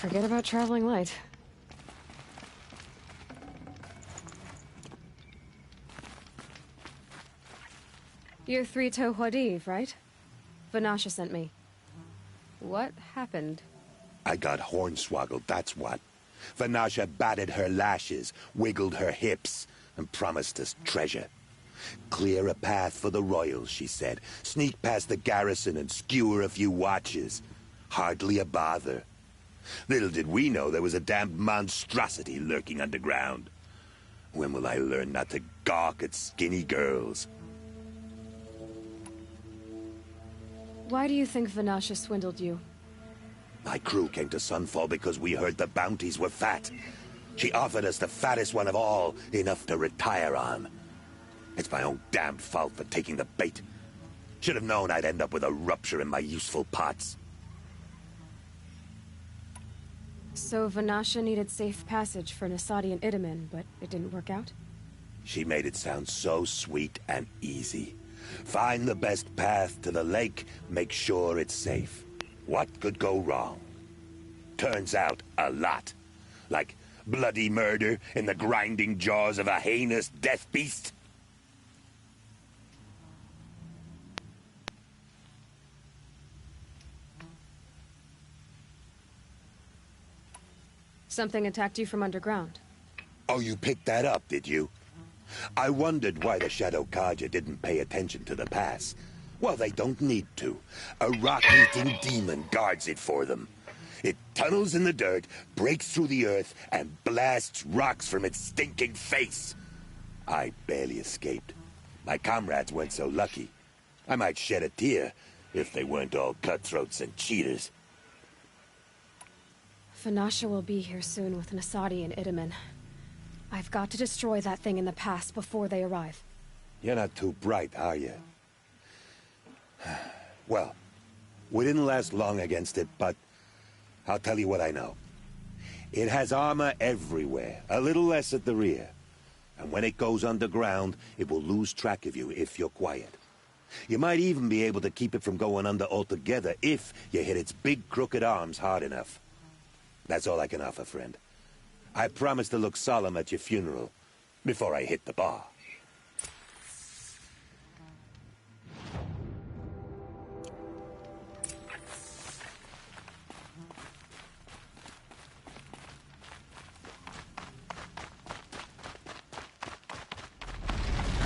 Forget about traveling light. You're Three-Toe Huadiv, right? Vanasha sent me. What happened? I got hornswoggled, that's what. Vanasha batted her lashes, wiggled her hips, and promised us treasure. Clear a path for the royals, she said. Sneak past the garrison and skewer a few watches. Hardly a bother. Little did we know there was a damned monstrosity lurking underground. When will I learn not to gawk at skinny girls? Why do you think Vanasha swindled you? My crew came to Sunfall because we heard the bounties were fat. She offered us the fattest one of all, enough to retire on. It's my own damned fault for taking the bait. Should have known I'd end up with a rupture in my useful parts. So Vanasha needed safe passage for Nasadi and Itamen, but it didn't work out? She made it sound so sweet and easy. Find the best path to the lake, make sure it's safe. What could go wrong? Turns out, a lot. Like bloody murder in the grinding jaws of a heinous death beast. Something attacked you from underground. Oh, you picked that up, did you? I wondered why the Shadow Kaja didn't pay attention to the pass. Well, they don't need to. A rock-eating demon guards it for them. It tunnels in the dirt, breaks through the earth, and blasts rocks from its stinking face. I barely escaped. My comrades weren't so lucky. I might shed a tear if they weren't all cutthroats and cheaters. Vanasha will be here soon with Nasadi and Itamen. I've got to destroy that thing in the pass before they arrive. You're not too bright, are you? Well, we didn't last long against it, but I'll tell you what I know. It has armor everywhere, a little less at the rear. And when it goes underground, it will lose track of you if you're quiet. You might even be able to keep it from going under altogether if you hit its big crooked arms hard enough. That's all I can offer, friend. I promise to look solemn at your funeral before I hit the bar.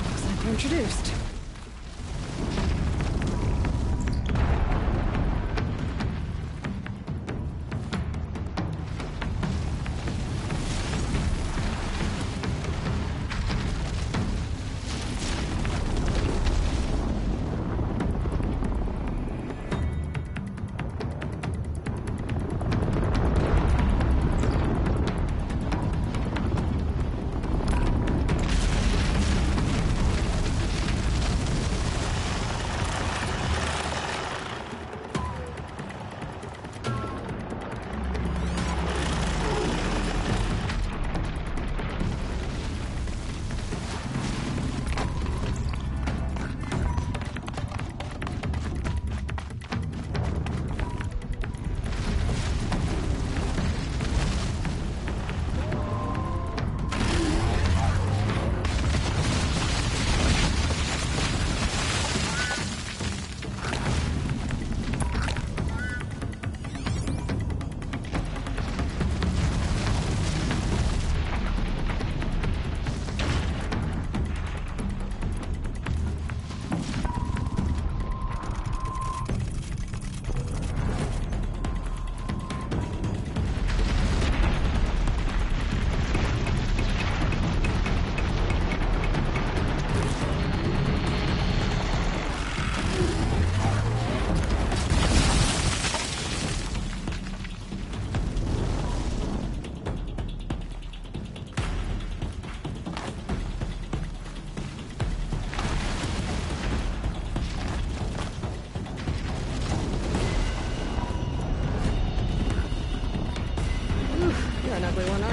Looks like we're introduced.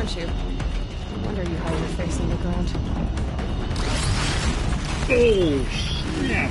Aren't you? No wonder you hide your face in the ground. Oh, snap!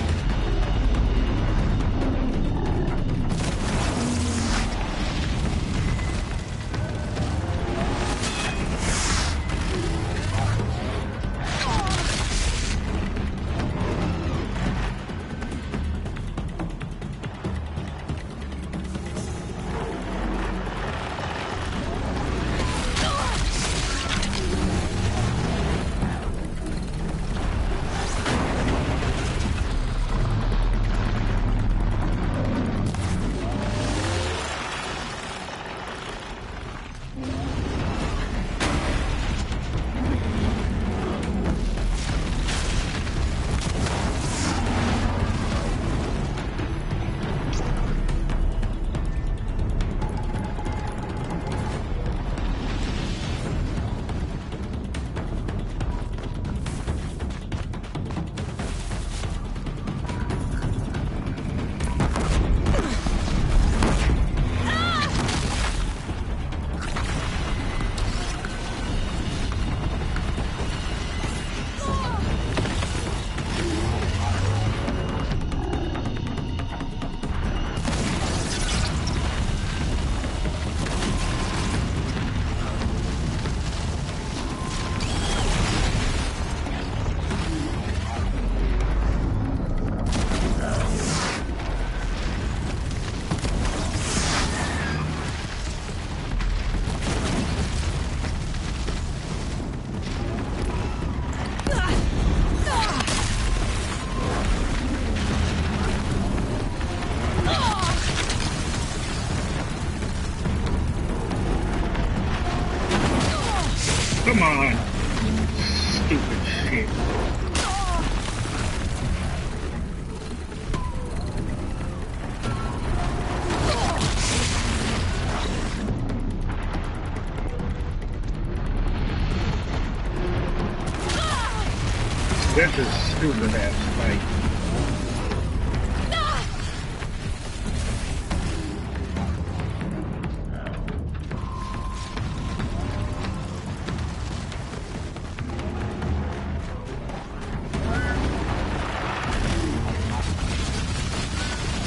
on. Stupid shit. This is stupid ass fight.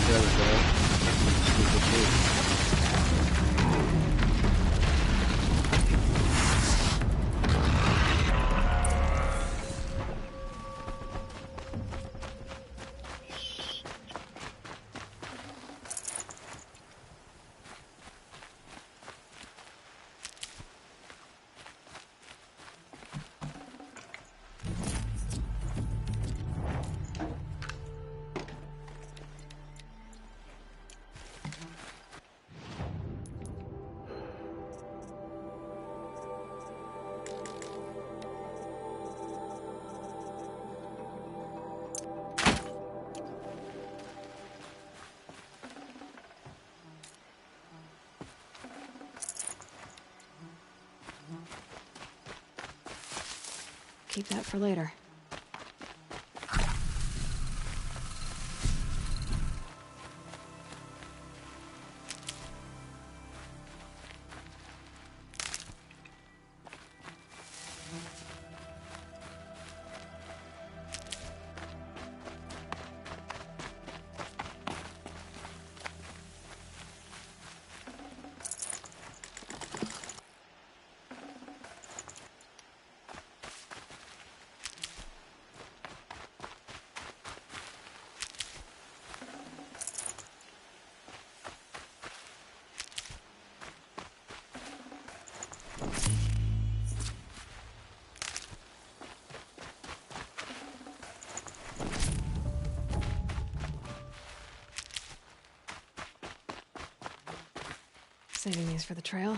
There we go. Stupid shit. Keep that for later. Saving these for the trail.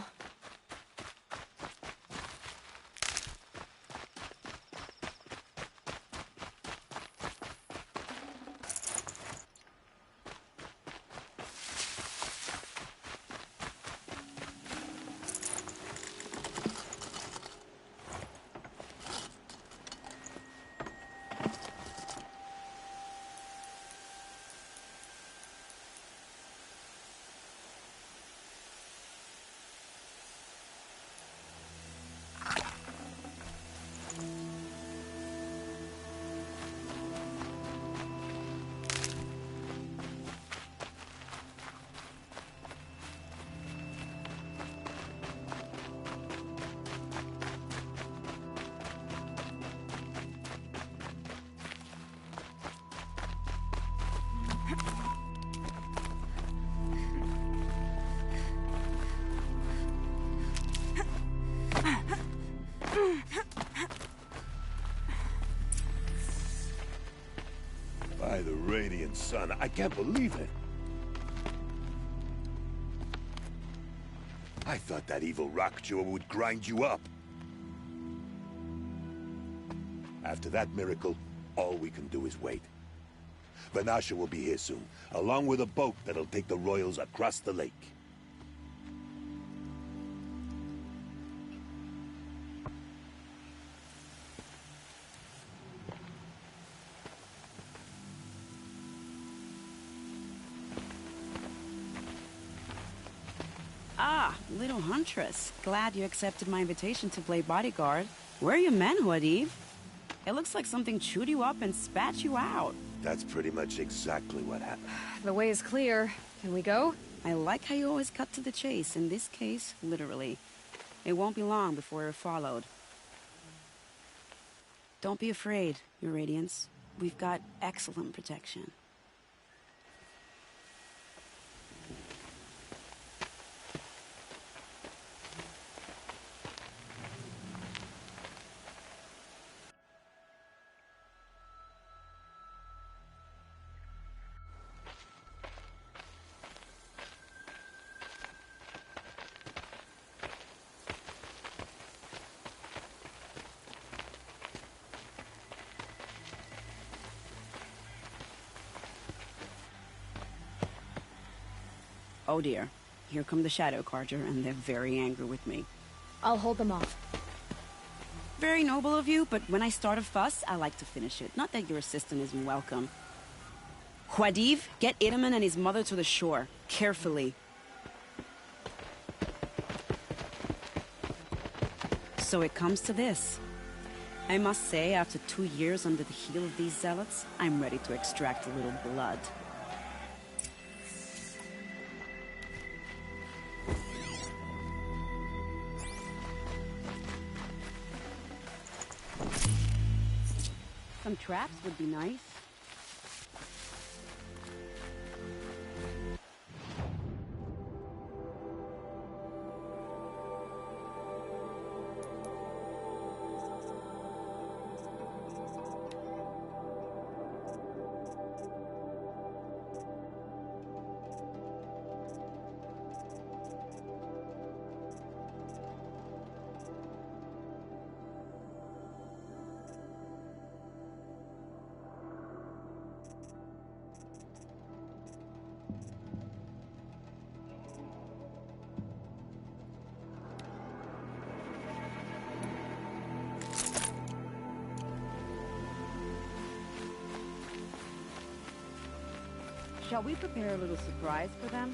By the radiant sun, I can't believe it. I thought that evil rock jaw would grind you up. After that miracle, all we can do is wait. Vanasha will be here soon, along with a boat that'll take the royals across the lake. Ah, little huntress. Glad you accepted my invitation to play bodyguard. Where are your manhood, Eve? It looks like something chewed you up and spat you out. That's pretty much exactly what happened. The way is clear. Can we go? I like how you always cut to the chase, in this case, literally. It won't be long before we're followed. Don't be afraid, Your Radiance. We've got excellent protection. Oh dear. Here come the Shadow Carja, and they're very angry with me. I'll hold them off. Very noble of you, but when I start a fuss, I like to finish it. Not that your assistant isn't welcome. Huadiv, get Itaman and his mother to the shore. Carefully. So it comes to this. I must say, after 2 years under the heel of these zealots, I'm ready to extract a little blood. Some traps would be nice. Shall we prepare a little surprise for them?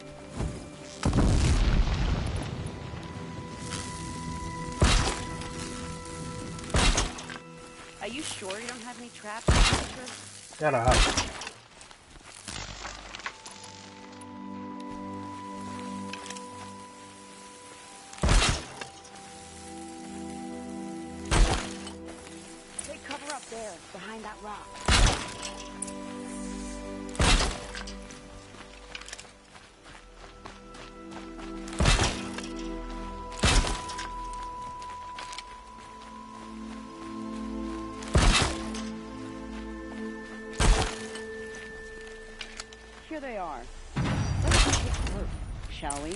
Are you sure you don't have any traps? Gotta have. Take cover up there, behind that rock. Here they are. Let's make it work, shall we?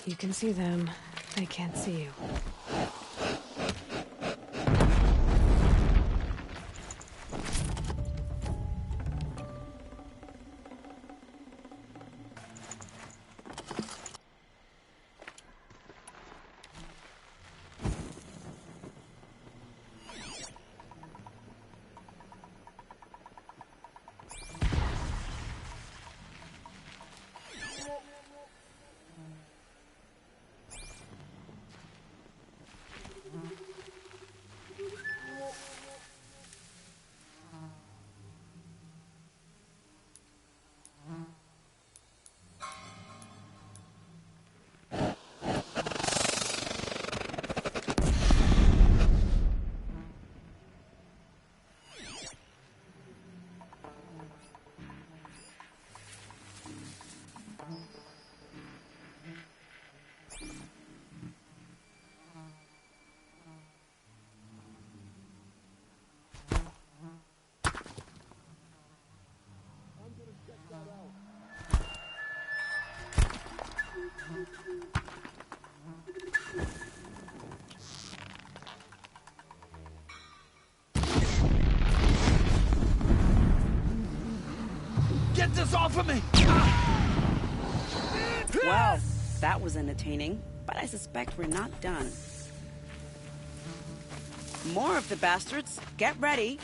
You can see them. They can't see you. Get this off of me! Well, that was entertaining, but I suspect we're not done. More of the bastards. Get ready.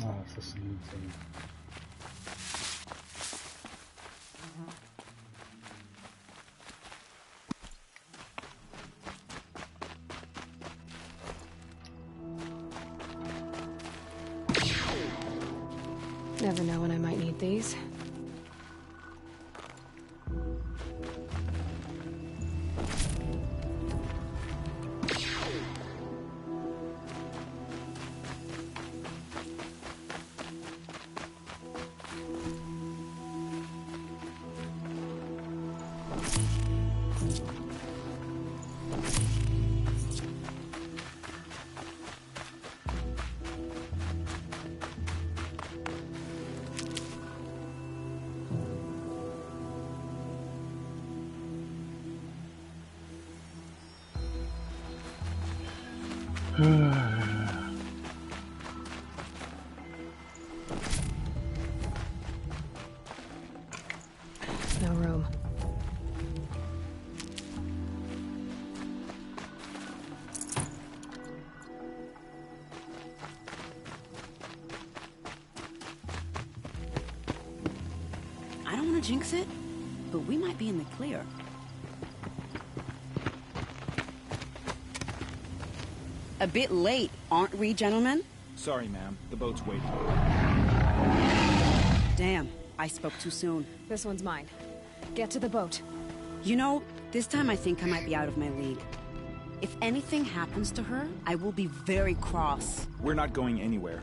Oh, it's the same thing. Never know when I might need these. No room. I don't want to jinx it, but we might be in the clear. A bit late, aren't we, gentlemen? Sorry, ma'am. The boat's waiting. Damn, I spoke too soon. This one's mine. Get to the boat. You know, this time I think I might be out of my league. If anything happens to her, I will be very cross. We're not going anywhere.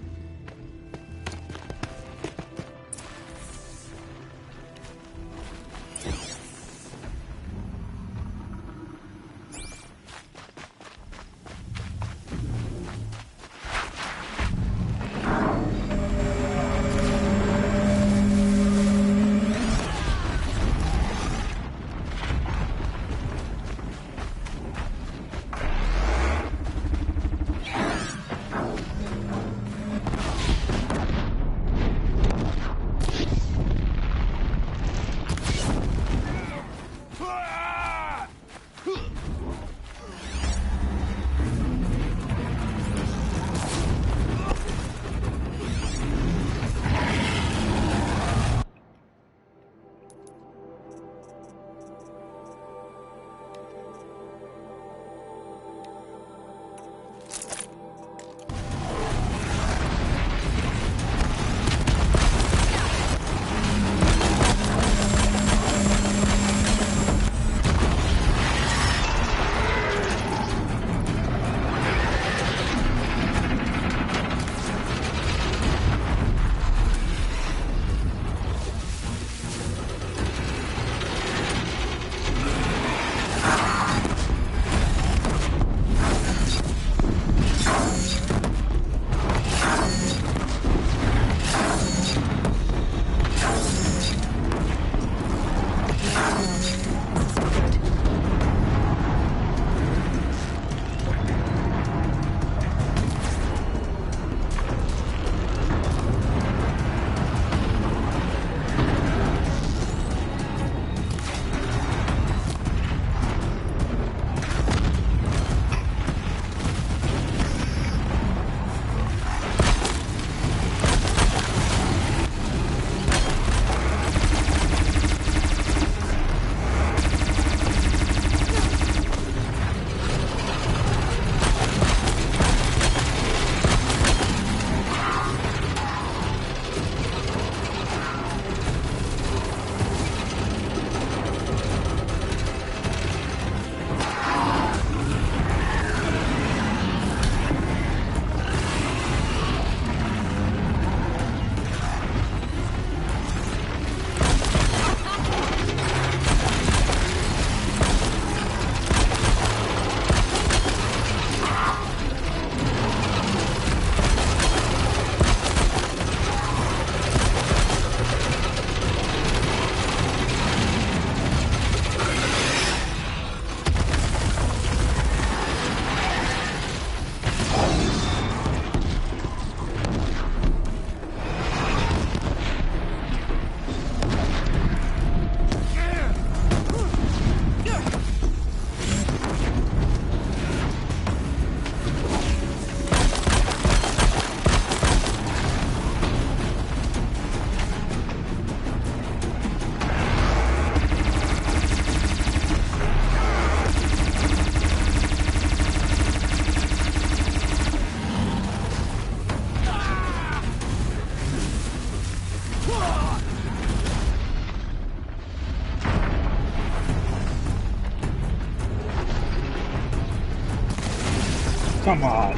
Come on.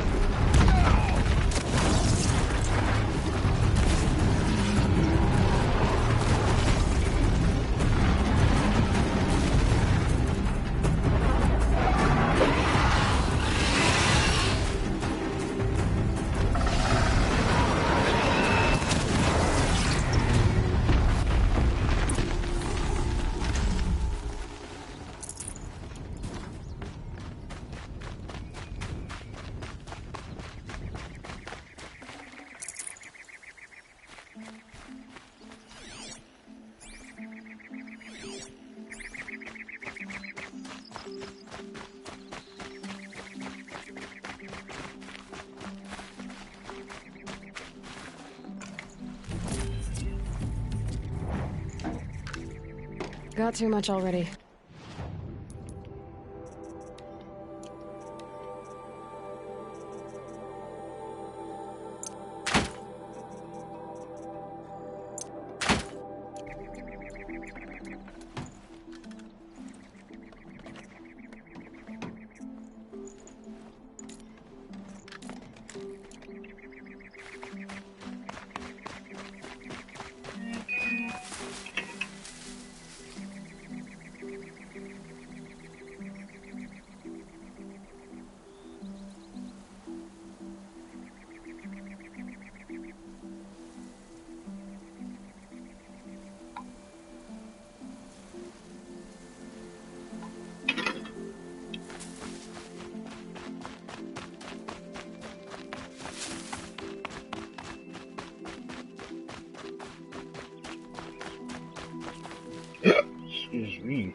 Got too much already. Excuse me.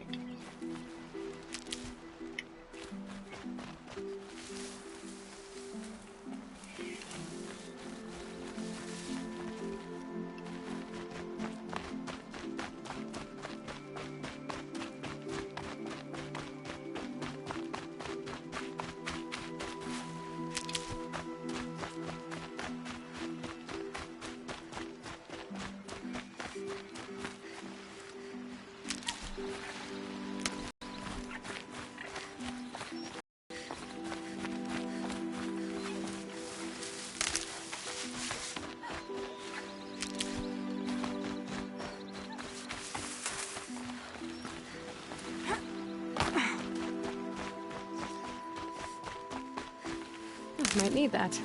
Might need that.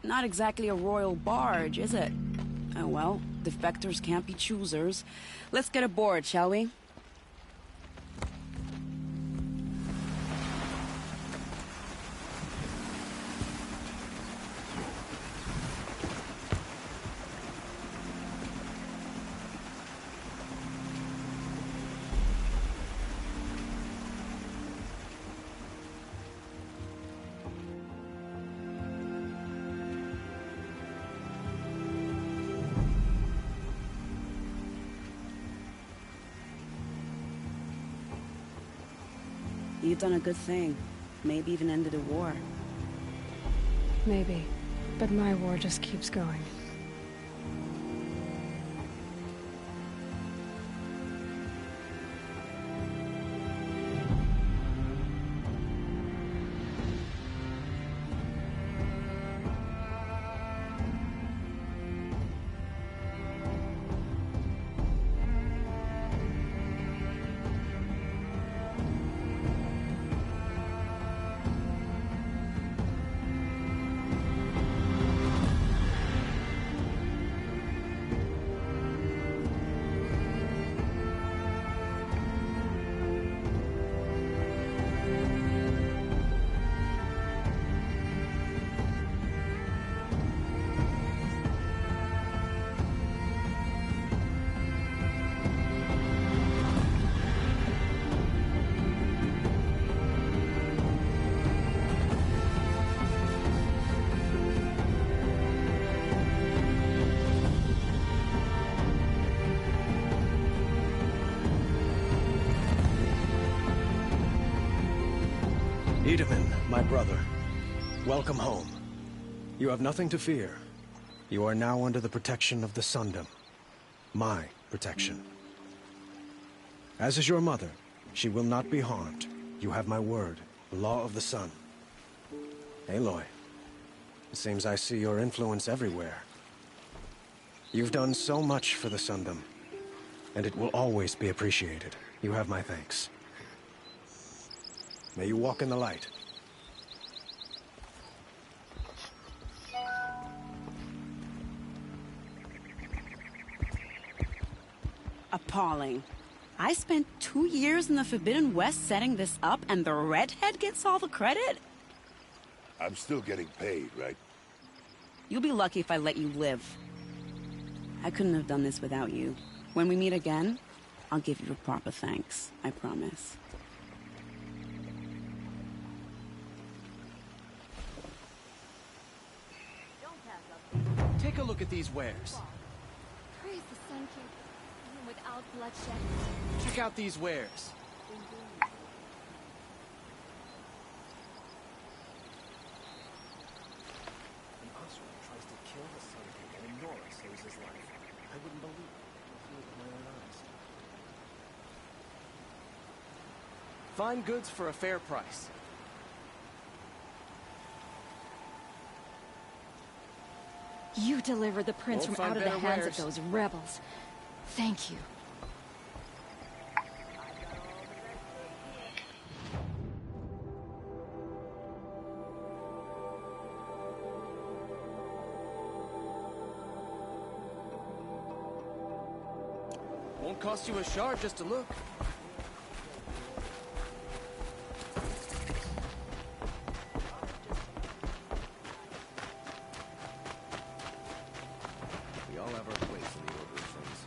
Not exactly a royal barge, is it? Oh well, defectors can't be choosers. Let's get aboard, shall we? You've done a good thing. Maybe even ended a war. Maybe. But my war just keeps going. Itamen, my brother, welcome home. You have nothing to fear. You are now under the protection of the Sundom. My protection. As is your mother, she will not be harmed. You have my word. The law of the sun. Aloy, it seems I see your influence everywhere. You've done so much for the Sundom, and it will always be appreciated. You have my thanks. May you walk in the light. Appalling. I spent 2 years in the Forbidden West setting this up, and the redhead gets all the credit? I'm still getting paid, right? You'll be lucky if I let you live. I couldn't have done this without you. When we meet again, I'll give you a proper thanks. I promise. Take a look at these wares. Praise the Sun King, even without bloodshed. Check out these wares. An Osram tries to kill the Sun King and Nora saves his life. I wouldn't believe it with my own eyes. Fine goods for a fair price. You delivered the prince Won't from out find of the better hands wares. of those rebels. Thank you. Won't cost you a shard just to look. We all have our place in the order of things.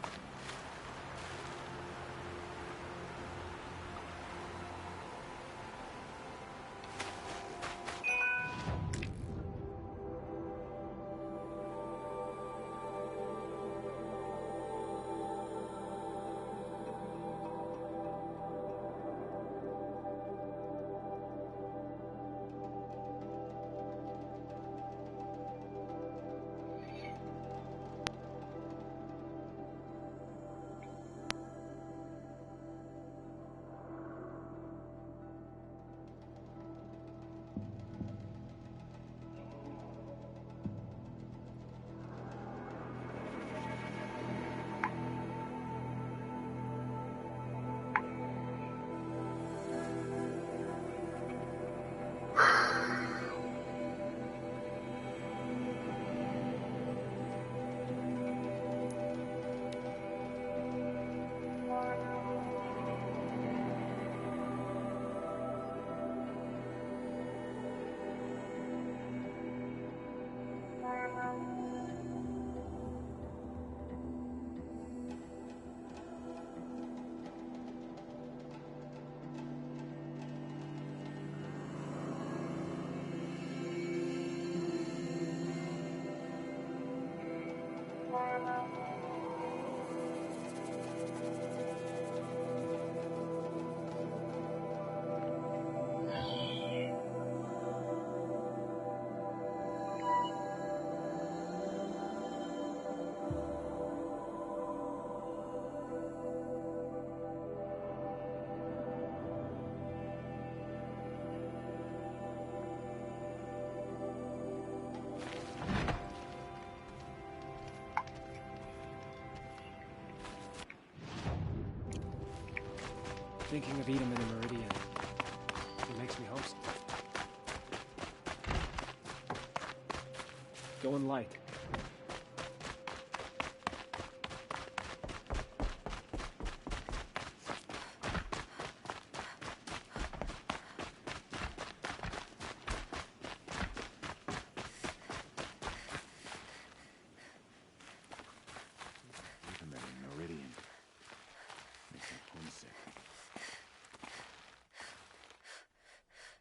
Thinking of Edom in the Meridian. It makes me homesick. Going light. Even that Meridian makes me homesick.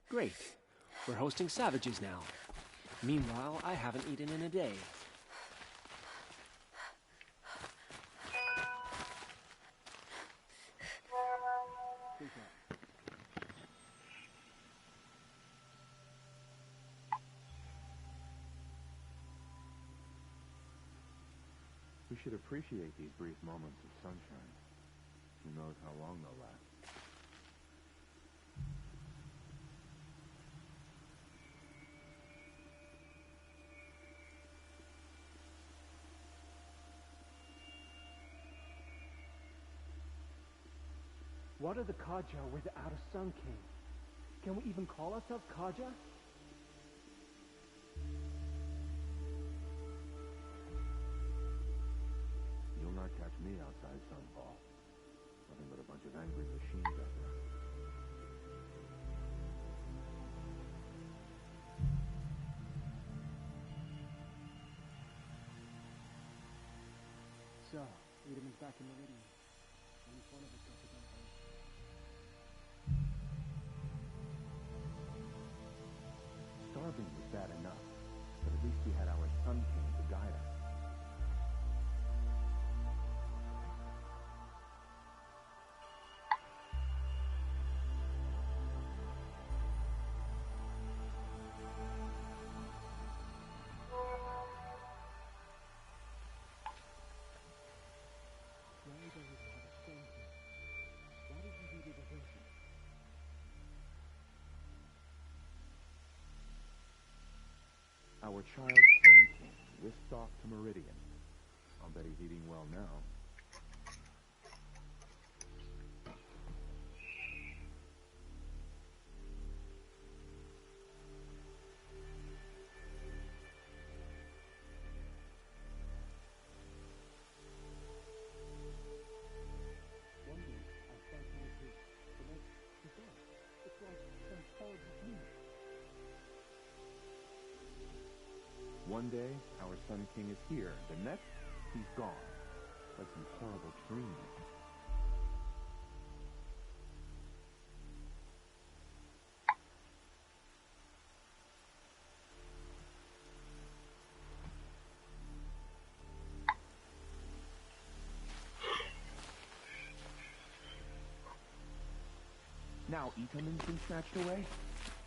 Great. We're hosting savages now. Meanwhile, I haven't eaten in a day. We should appreciate these brief moments of sunshine. Who knows how long they'll last. What are the Kaja without a Sun King? Can we even call ourselves Kaja? You'll not catch me outside Sunfall. Nothing but a bunch of angry machines out there. So, Edelman's back in Meridian. Only one of us got to go home. Starving was bad enough, but at least we had our Sun King to guide us. Why don't we have a Sun King? Why did you do the devotion? Our child Sun King whisked off to Meridian. I'll bet he's eating well now. One day, our Sun King is here. The next, he's gone. It's like some horrible dream. One day, our Sun King is here. The next, he's gone. Like some horrible dream. Now Itaman's been snatched away?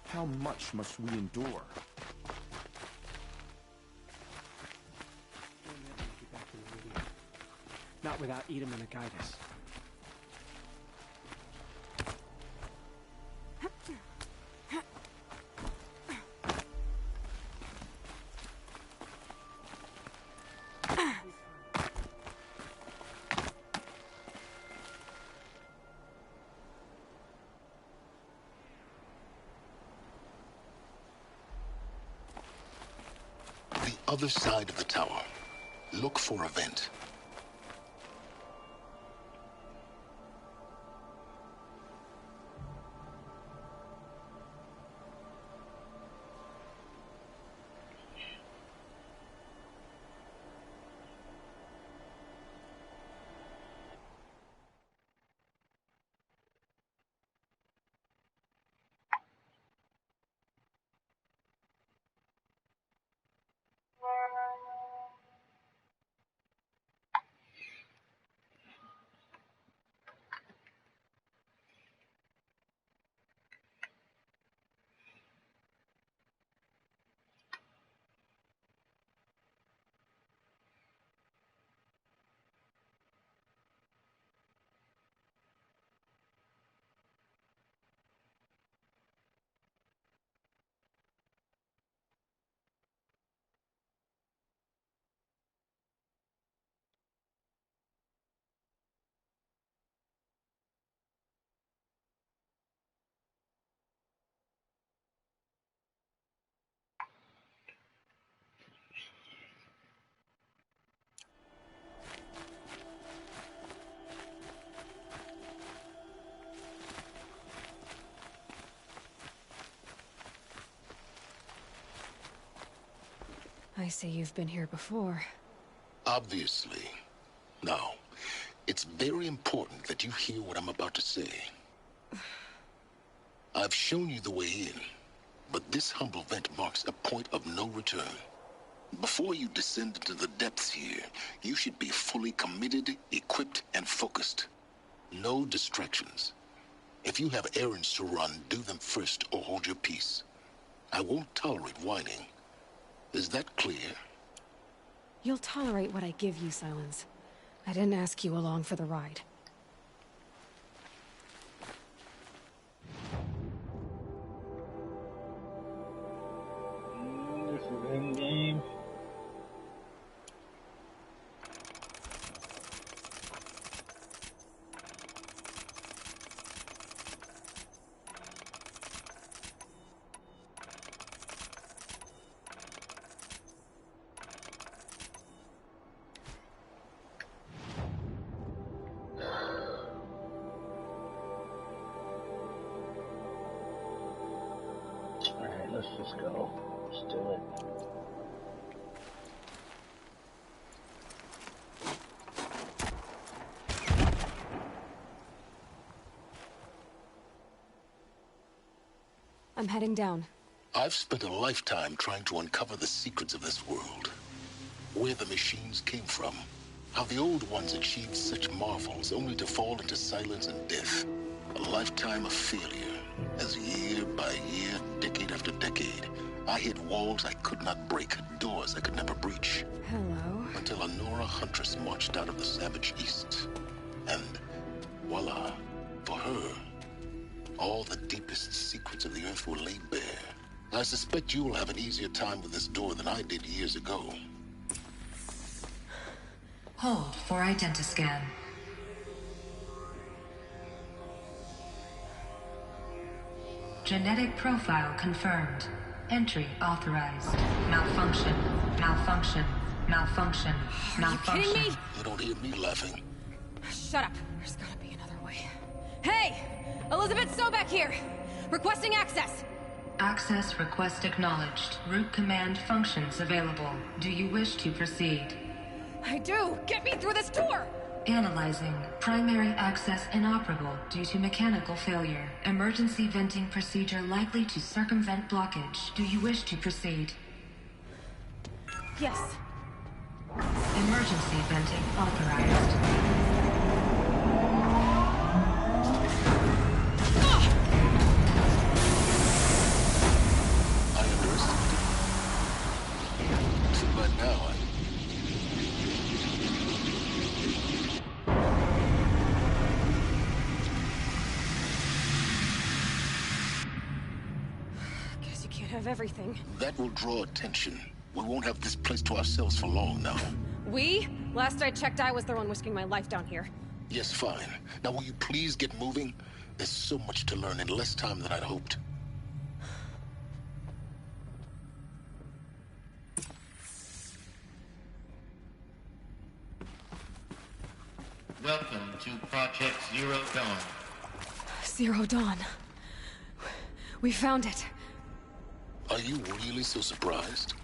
How much must we endure? We'll never make it back to Meridian. Not without Edelman to guide us. The other side of the tower. Look for a vent. I see you've been here before. Obviously. Now, it's very important that you hear what I'm about to say. I've shown you the way in, but this humble vent marks a point of no return. Before you descend into the depths here, you should be fully committed, equipped, and focused. No distractions. If you have errands to run, do them first or hold your peace. I won't tolerate whining. Is that clear? You'll tolerate what I give you, Silence. I didn't ask you along for the ride. This is endgame. Alright, let's just go. Let's do it. I'm heading down. I've spent a lifetime trying to uncover the secrets of this world. Where the machines came from. How the old ones achieved such marvels only to fall into silence and death. A lifetime of failure. As year by year, decade after decade, I hit walls I could not break, doors I could never breach. Hello. Until a Nora huntress marched out of the savage east. And voila, for her, all the deepest secrets of the earth were laid bare. I suspect you will have an easier time with this door than I did years ago. Hold for identiscan. Genetic profile confirmed. Entry authorized. Malfunction. Malfunction. Malfunction. Malfunction. Are you kidding me? You don't hear me laughing. Shut up. There's gotta be another way. Hey! Elizabeth Sobek here! Requesting access! Access request acknowledged. Root command functions available. Do you wish to proceed? I do! Get me through this door! Analyzing. Primary access inoperable due to mechanical failure. Emergency venting procedure likely to circumvent blockage. Do you wish to proceed? Yes. Emergency venting authorized. Of everything. That will draw attention. We won't have this place to ourselves for long now. We? Last I checked, I was the one risking my life down here. Yes, fine. Now will you please get moving? There's so much to learn in less time than I'd hoped. Welcome to Project Zero Dawn. Zero Dawn. We found it. Are you really so surprised?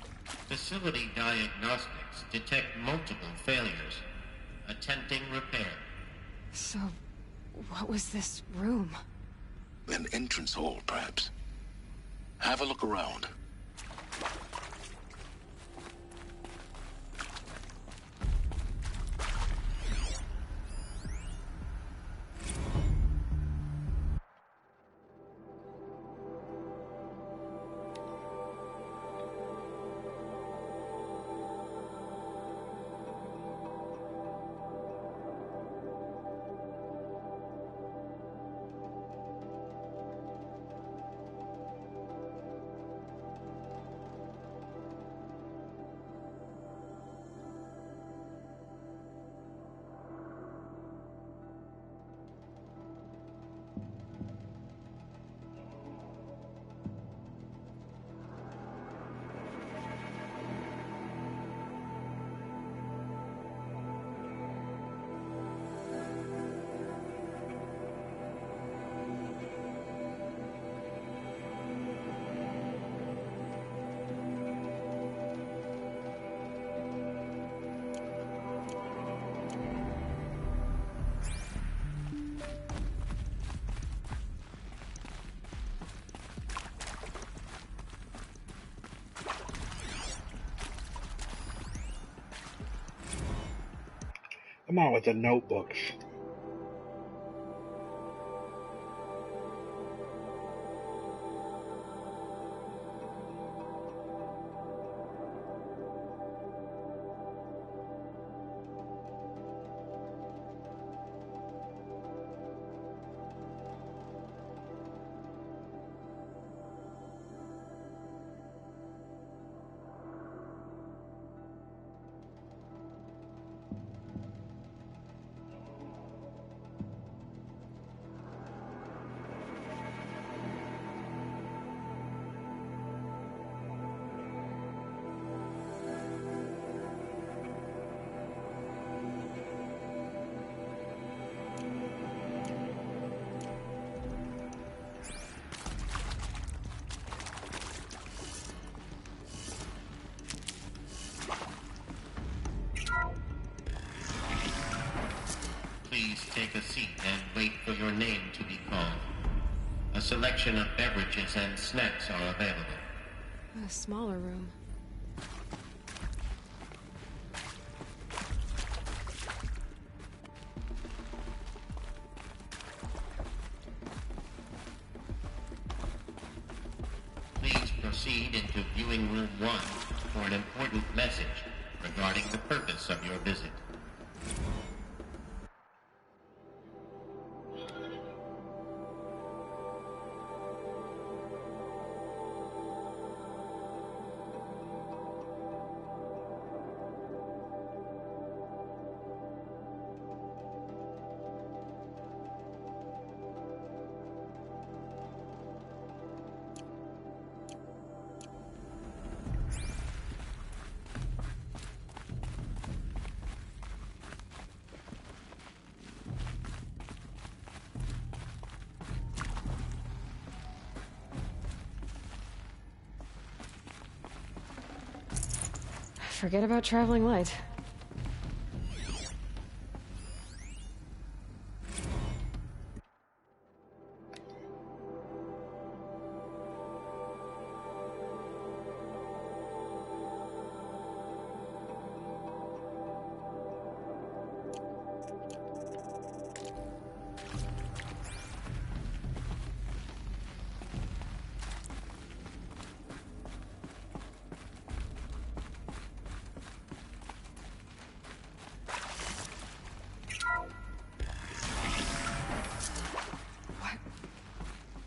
Facility diagnostics detect multiple failures. Attempting repair. So, what was this room? An entrance hall, perhaps. Have a look around. Come on with the notebooks. take a seat and wait for your name to be called. A selection of beverages and snacks are available. A smaller room. Please proceed into viewing room 1 for an important message regarding the purpose of your visit. Forget about traveling light.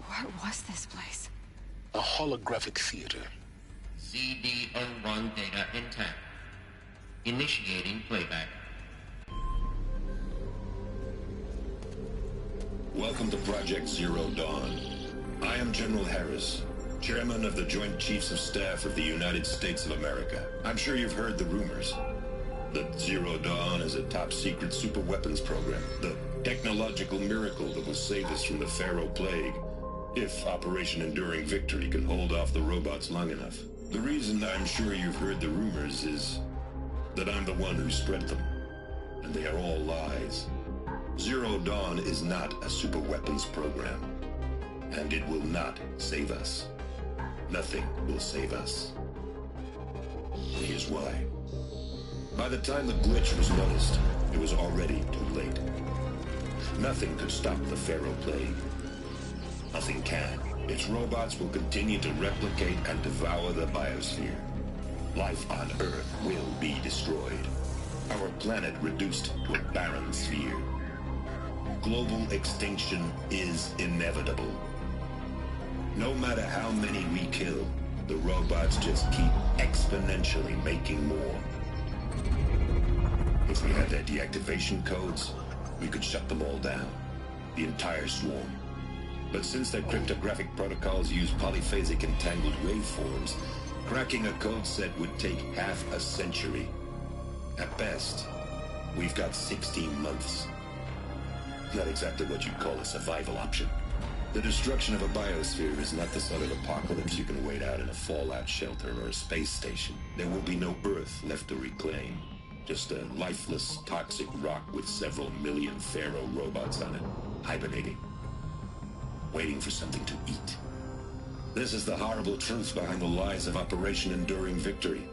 What was this place? A holographic theater. CD01 data intact. Initiating playback. Welcome to Project Zero Dawn. I am General Harris, Chairman of the Joint Chiefs of Staff of the United States of America. I'm sure you've heard the rumors. That Zero Dawn is a top-secret super-weapons program. The technological miracle that will save us from the Pharaoh Plague. If Operation Enduring Victory can hold off the robots long enough. The reason I'm sure you've heard the rumors is that I'm the one who spread them. And they are all lies. Zero Dawn is not a superweapons program. And it will not save us. Nothing will save us. Here's why. By the time the glitch was noticed, it was already too late. Nothing could stop the Pharaoh Plague. Nothing can. Its robots will continue to replicate and devour the biosphere. Life on Earth will be destroyed. Our planet reduced to a barren sphere. Global extinction is inevitable. No matter how many we kill, the robots just keep exponentially making more. If we had their deactivation codes, we could shut them all down. The entire swarm. But since their cryptographic protocols use polyphasic entangled waveforms, cracking a code set would take half a century. At best, we've got 16 months. Not exactly what you'd call a survival option. The destruction of a biosphere is not the sort of apocalypse you can wait out in a fallout shelter or a space station. There will be no Earth left to reclaim. Just a lifeless, toxic rock with several million Pharaoh robots on it, hibernating. Waiting for something to eat. This is the horrible truth behind the lies of Operation Enduring Victory.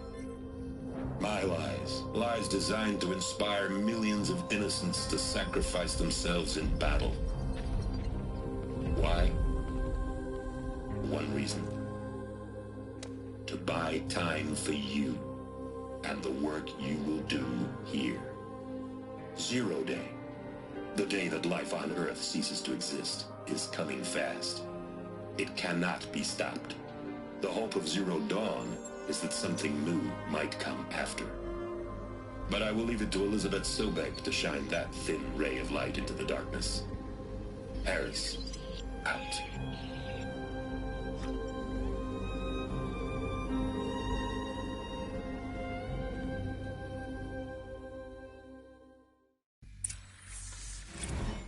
My lies. Lies designed to inspire millions of innocents to sacrifice themselves in battle. Why? One reason. To buy time for you and the work you will do here. Zero Day. The day that life on Earth ceases to exist is coming fast. It cannot be stopped. The hope of Zero Dawn is that something new might come after. But I will leave it to Elizabeth Sobek to shine that thin ray of light into the darkness. Harris, out.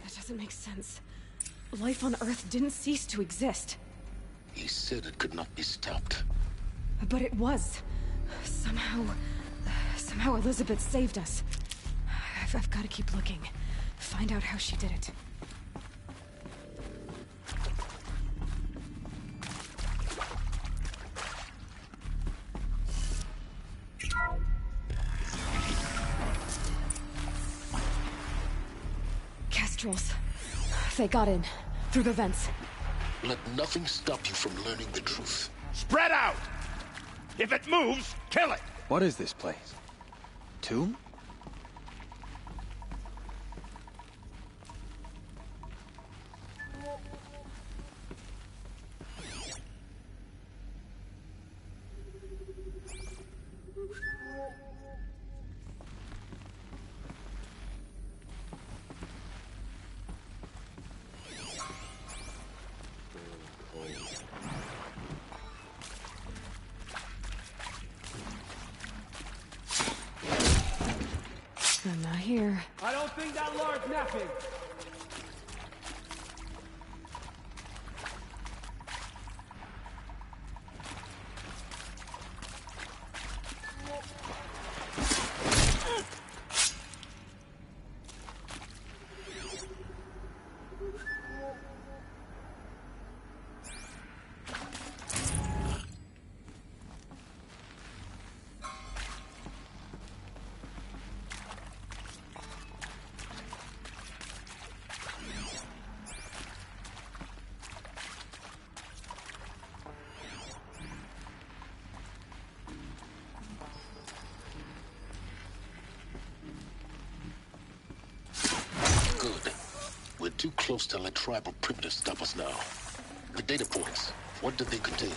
That doesn't make sense. Life on Earth didn't cease to exist. He said it could not be stopped. But it was. Somehow Elizabeth saved us. I've got to keep looking. Find out how she did it. Kestrels. They got in. Through the vents. Let nothing stop you from learning the truth. Spread out! If it moves, kill it! What is this place? Tomb? I'm not here. I don't think that Lord's napping. We're too close to let tribal primitives stop us now. The data points, what do they contain?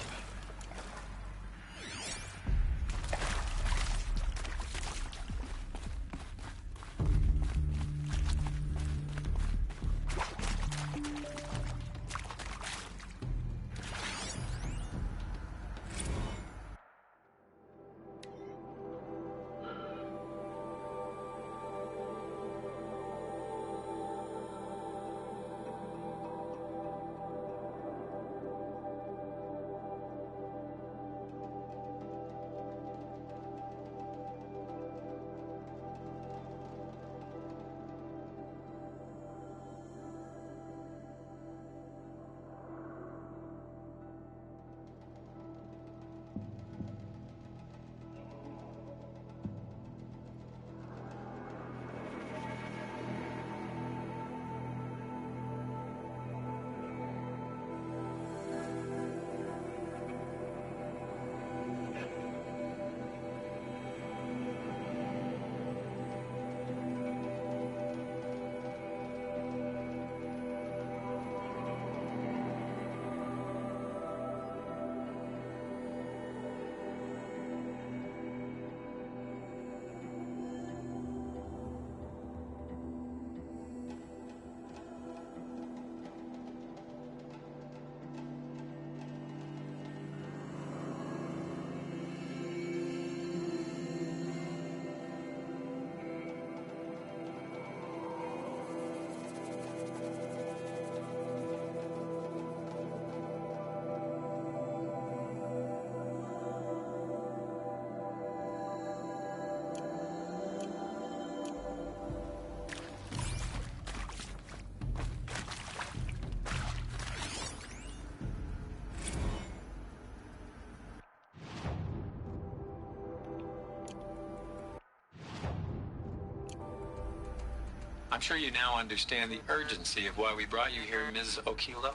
I'm sure you now understand the urgency of why we brought you here, Ms. Okilo.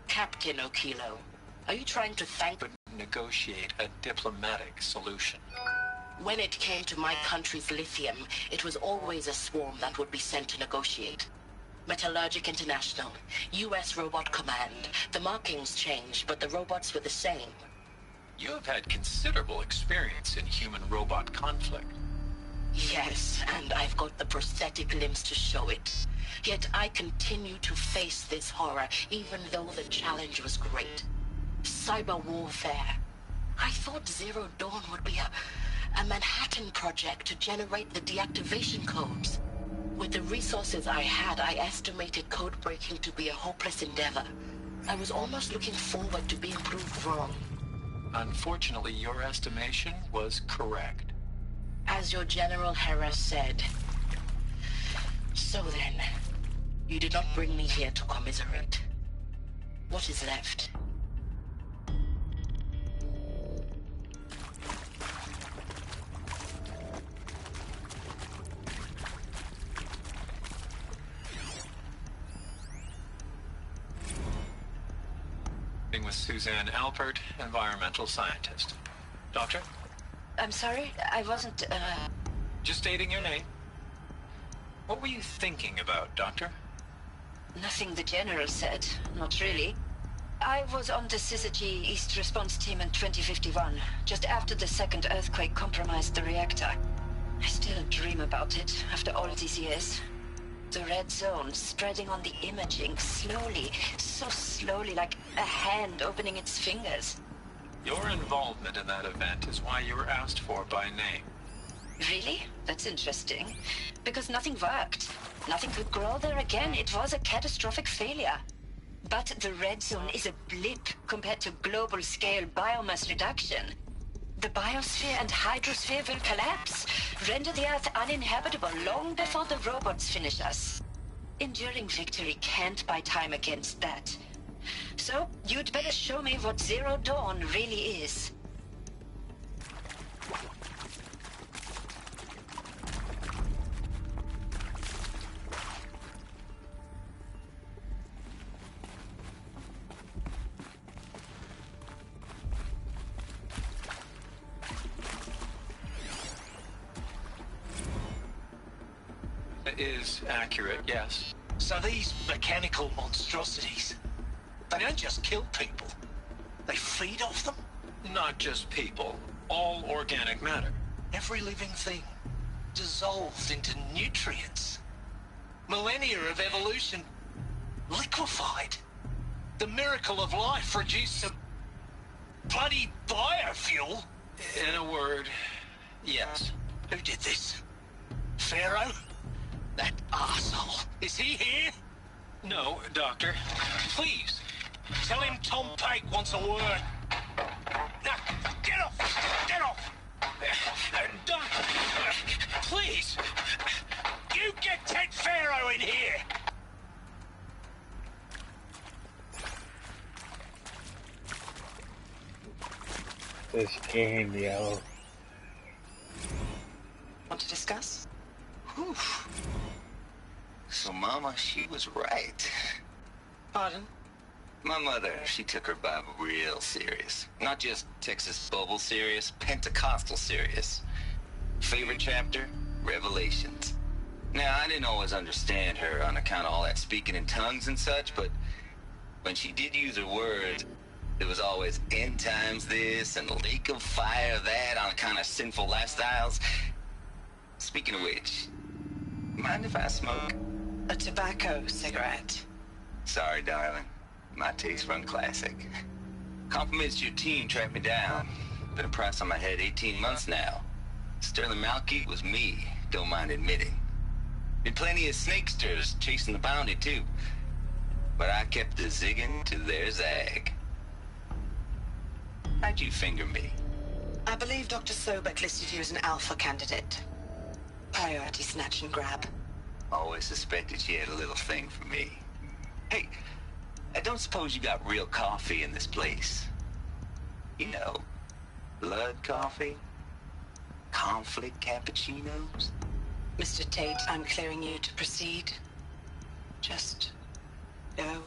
Captain Okilo, are you trying to But negotiate a diplomatic solution. When it came to my country's lithium, it was always a swarm that would be sent to negotiate. Metallurgic International, U.S. Robot Command. The markings changed, but the robots were the same. You have had considerable experience in human-robot conflict. Yes, and I've got the prosthetic limbs to show it. Yet I continue to face this horror, even though the challenge was great. Cyber warfare. I thought Zero Dawn would be a Manhattan project to generate the deactivation codes. With the resources I had, I estimated code breaking to be a hopeless endeavor. I was almost looking forward to being proved wrong. Unfortunately, your estimation was correct. As your General Hera said, So then, you did not bring me here to commiserate. What is left? With Suzanne Alpert, environmental scientist. Doctor? I'm sorry, I wasn't, Just stating your name. What were you thinking about, Doctor? Nothing the General said. Not really. I was on the Syzygy East Response Team in 2051, just after the second earthquake compromised the reactor. I still dream about it, after all these years. The red zone spreading on the imaging, slowly, so slowly, like a hand opening its fingers. Your involvement in that event is why you were asked for by name. Really? That's interesting. Because nothing worked. Nothing could grow there again. It was a catastrophic failure. But the red zone is a blip compared to global-scale biomass reduction. The biosphere and hydrosphere will collapse, render the Earth uninhabitable long before the robots finish us. Enduring victory can't buy time against that. So, you'd better show me what Zero Dawn really is. Is accurate, yes. So these mechanical monstrosities, they don't just kill people. They feed off them? Not just people. All organic matter. Every living thing dissolved into nutrients. Millennia of evolution liquefied. The miracle of life reduced to bloody biofuel. In a word, yes. Who did this? Pharaoh? That arsehole. Is he here? No, Doctor. Please, tell him Tom Pake wants a word. Now, get off! Get off! Doctor, please! You get Ted Pharaoh in here! This game, yo. Want to discuss? Whew. So Mama, she was right. Pardon? My mother, she took her Bible real serious. Not just Texas Bible serious, Pentecostal serious. Favorite chapter? Revelations. Now, I didn't always understand her on account of all that speaking in tongues and such, but when she did use her words, it was always end times this and lake of fire that on account of sinful lifestyles. Speaking of which, mind if I smoke? A tobacco cigarette. Sorry, darling. My taste run classic. Compliments to your team tracked me down. Been a price on my head 18 months now. Sterling Malky was me, don't mind admitting. Been plenty of snakesters chasing the bounty, too. But I kept the zigging to their zag. How'd you finger me? I believe Dr. Sobek listed you as an alpha candidate. Priority snatch and grab. Always suspected she had a little thing for me. Hey, I don't suppose you got real coffee in this place? You know, blood coffee? Conflict cappuccinos? Mr. Tate, I'm clearing you to proceed. Just go.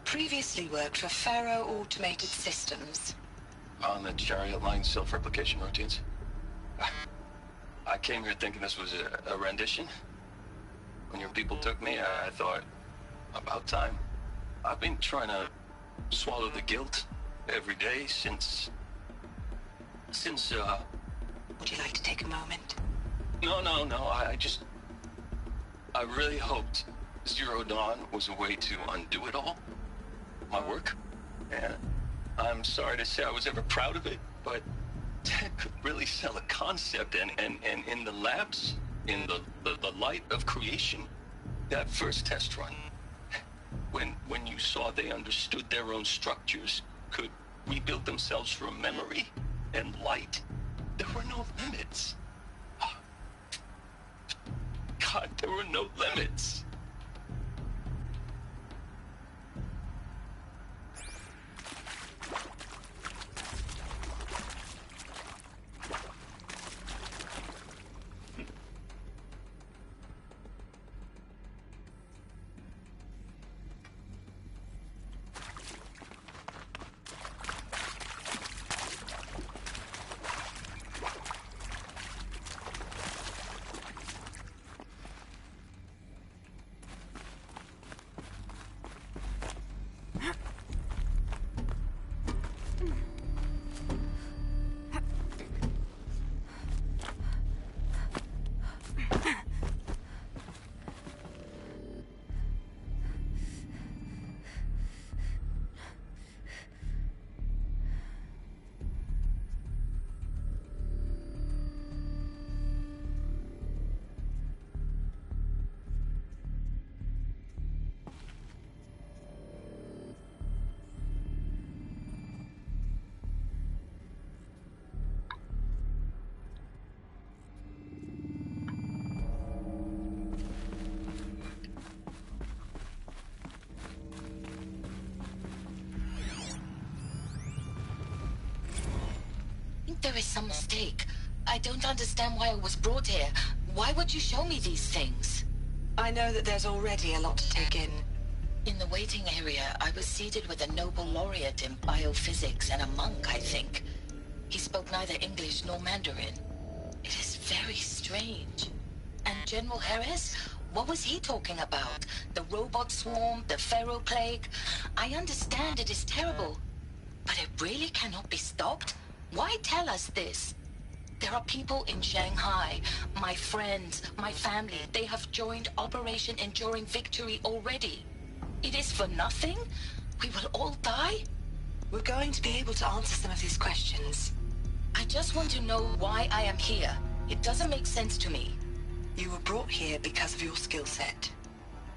Previously worked for Faro Automated Systems. on the chariot line self-replication routines? I came here thinking this was a rendition. When your people took me, I thought, about time. I've been trying to swallow the guilt every day since... Would you like to take a moment? No, I really hoped Zero Dawn was a way to undo it all. My work. And I'm sorry to say I was ever proud of it, but Ted could really sell a concept, and in the labs, in the light of creation, that first test run, when you saw they understood their own structures, could rebuild themselves from memory and light, there were no limits. God, there were no limits. There is some mistake. I don't understand why I was brought here. Why would you show me these things? I know that there's already a lot to take in. In the waiting area, I was seated with a Nobel laureate in biophysics and a monk, I think. He spoke neither English nor Mandarin. It is very strange. And General Harris? What was he talking about? The robot swarm? The Pharaoh plague? I understand it is terrible. But it really cannot be stopped? Why tell us this? There are people in Shanghai, my friends, my family. They have joined Operation Enduring Victory already. It is for nothing? We will all die? We're going to be able to answer some of these questions. I just want to know why I am here. It doesn't make sense to me. You were brought here because of your skill set.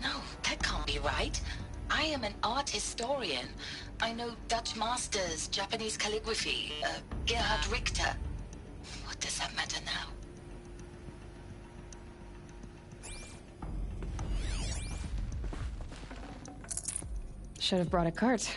No, that can't be right. I am an art historian. I know Dutch masters, Japanese calligraphy, Gerhard Richter. What does that matter now? Should have brought a cart.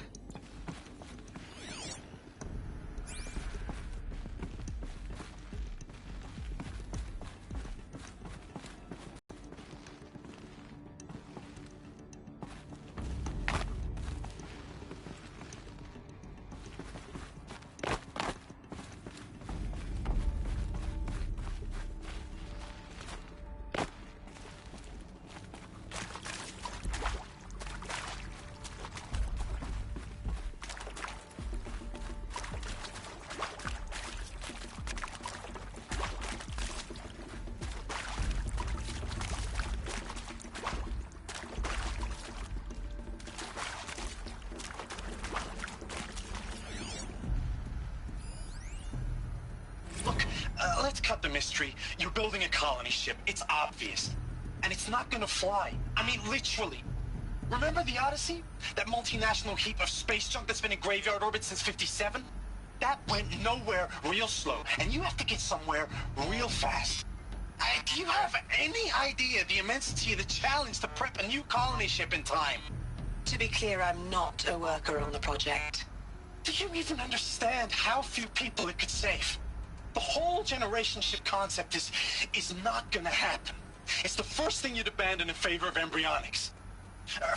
Let's cut the mystery. You're building a colony ship. It's obvious. And it's not gonna fly. I mean, literally. Remember the Odyssey? That multinational heap of space junk that's been in graveyard orbit since '57? That went nowhere real slow. And you have to get somewhere real fast. Do you have any idea the immensity of the challenge to prep a new colony ship in time? To be clear, I'm not a worker on the project. Do you even understand how few people it could save? The whole generation ship concept is not gonna happen. It's the first thing you'd abandon in favor of embryonics.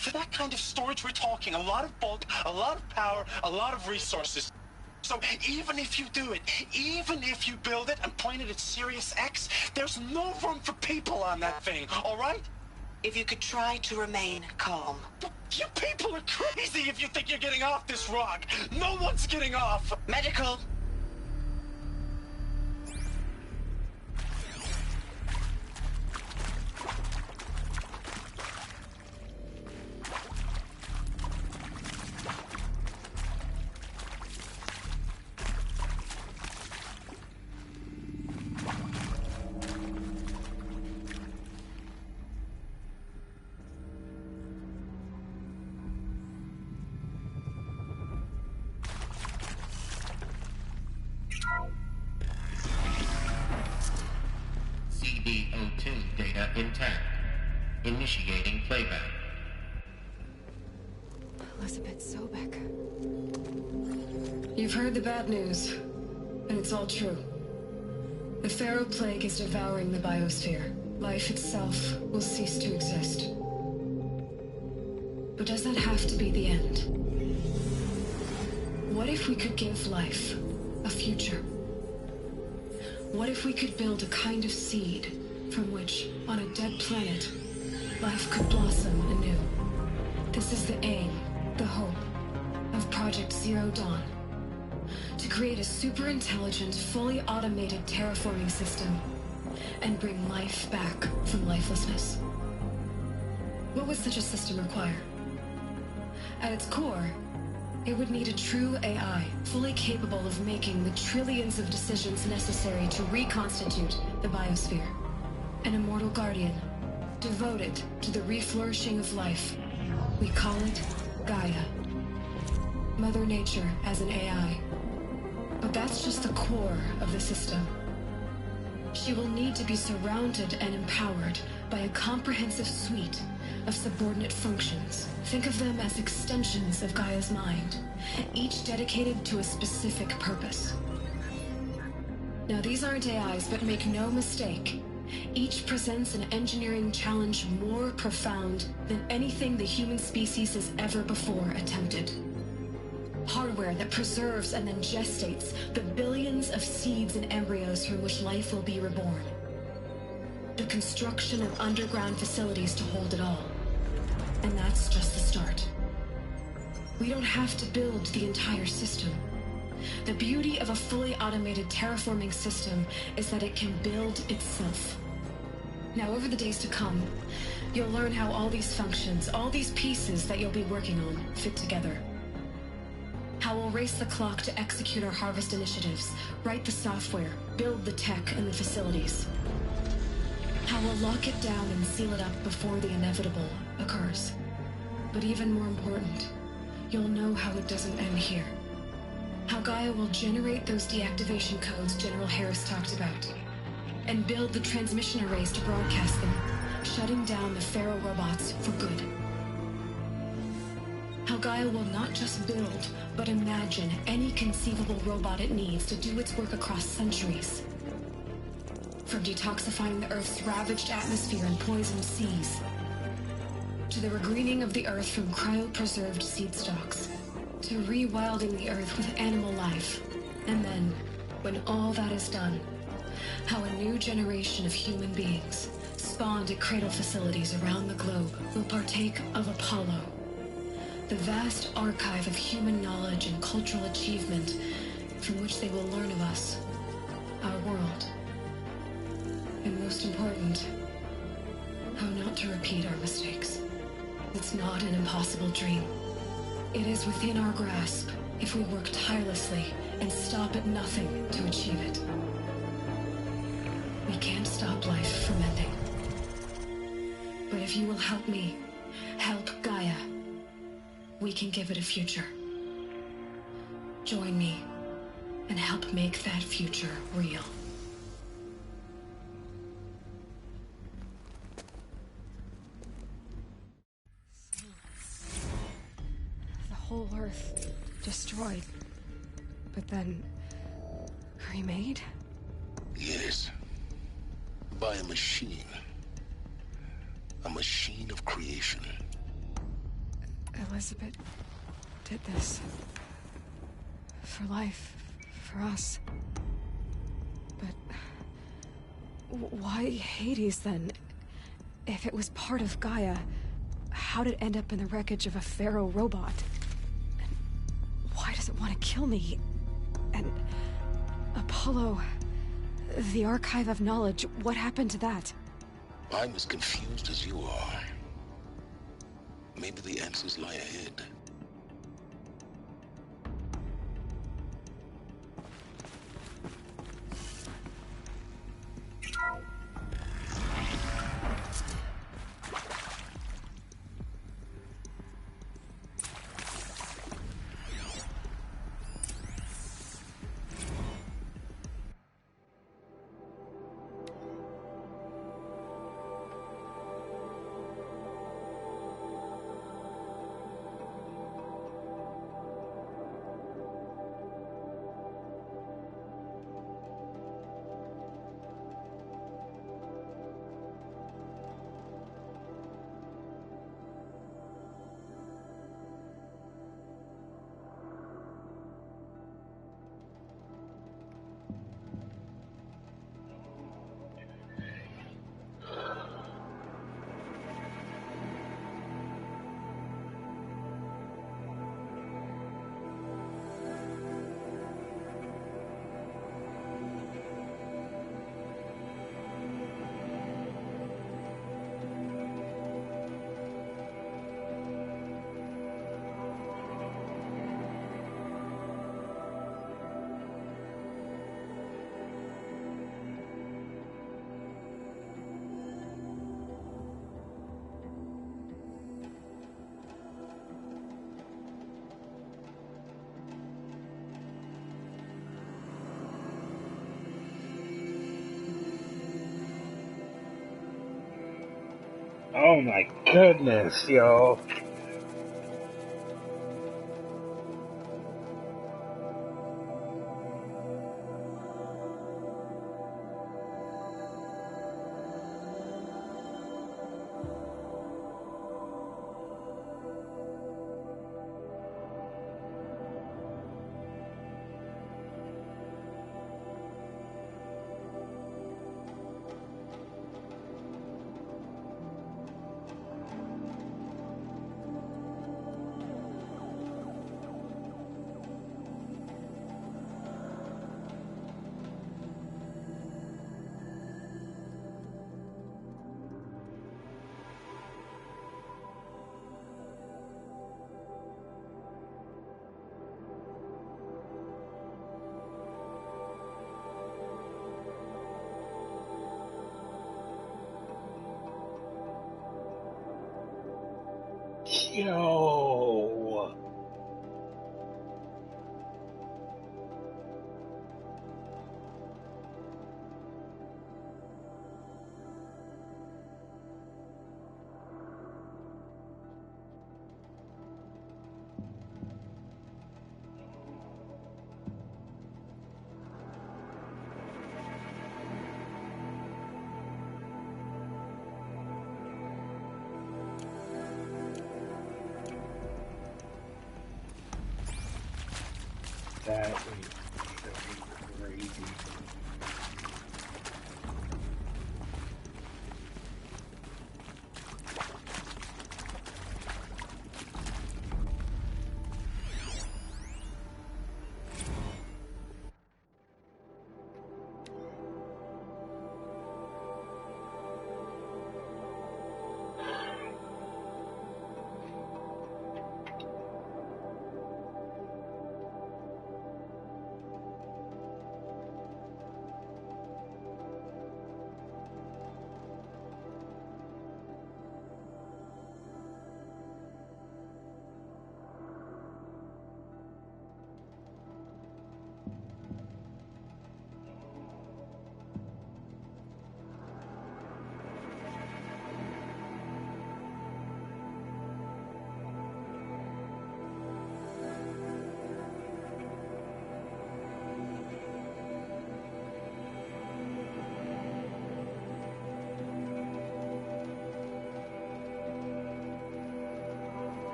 For that kind of storage we're talking, a lot of bulk, a lot of power, a lot of resources. So even if you do it, even if you build it and point it at Sirius X, there's no room for people on that thing, all right? If you could try to remain calm. You people are crazy if you think you're getting off this rock. No one's getting off. Medical. CDO2 data intact. Initiating playback. Elizabeth Sobek. You've heard the bad news, and it's all true. The Pharaoh Plague is devouring the biosphere. Life itself will cease to exist. But does that have to be the end? What if we could give life a future? What if we could build a kind of seed from which, on a dead planet, life could blossom anew? This is the aim, the hope, of Project Zero Dawn. To create a super-intelligent, fully automated terraforming system and bring life back from lifelessness. What would such a system require? At its core, it would need a true AI, fully capable of making the trillions of decisions necessary to reconstitute the biosphere. An immortal guardian, devoted to the reflourishing of life. We call it Gaia. Mother Nature as an AI. But that's just the core of the system. She will need to be surrounded and empowered by a comprehensive suite of subordinate functions. Think of them as extensions of Gaia's mind, each dedicated to a specific purpose. Now, these aren't AIs, but make no mistake, each presents an engineering challenge more profound than anything the human species has ever before attempted. Hardware that preserves and then gestates the billions of seeds and embryos from which life will be reborn. The construction of underground facilities to hold it all. And that's just the start. We don't have to build the entire system. The beauty of a fully automated terraforming system is that it can build itself. Now, over the days to come, you'll learn how all these functions, all these pieces that you'll be working on, fit together. How we'll race the clock to execute our harvest initiatives, write the software, build the tech and the facilities. How we'll lock it down and seal it up before the inevitable occurs. But even more important, you'll know how it doesn't end here. How Gaia will generate those deactivation codes General Harris talked about, and build the transmission arrays to broadcast them, shutting down the Pharaoh robots for good. How Gaia will not just build, but imagine any conceivable robot it needs to do its work across centuries. From detoxifying the Earth's ravaged atmosphere and poisoned seas, to the regreening of the Earth from cryopreserved seed stalks, to rewilding the Earth with animal life. And then, when all that is done, how a new generation of human beings, spawned at cradle facilities around the globe, will partake of Apollo, the vast archive of human knowledge and cultural achievement from which they will learn of us, our world. And most important, how not to repeat our mistakes. It's not an impossible dream. It is within our grasp if we work tirelessly and stop at nothing to achieve it. We can't stop life from ending. But if you will help me, help Gaia, we can give it a future. Join me and help make that future real. The whole Earth destroyed, but then remade? Yes. By a machine. A machine of creation. Elizabeth did this. For life. For us. But... why Hades, then? If it was part of Gaia, how did it end up in the wreckage of a pharaoh robot? And why does it want to kill me? And... Apollo... the Archive of Knowledge, what happened to that? I'm as confused as you are. Maybe the answers lie ahead. Oh my goodness, yo. Yo. That is crazy.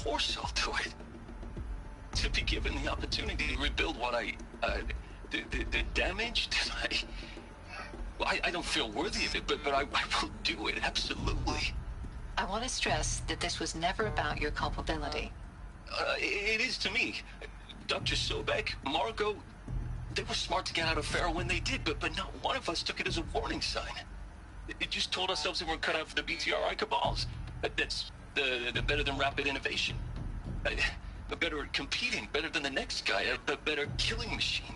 foresight to it. To be given the opportunity to rebuild what the damage that I don't feel worthy of it, but I will do it, absolutely. I want to stress that this was never about your culpability. It is to me. Dr. Sobek, Margot, they were smart to get out of Pharaoh when they did, but not one of us took it as a warning sign. It just told ourselves that we're cut out for the BTRI cabals. That's the better than rapid innovation. Better at competing, better than the next guy, a better killing machine.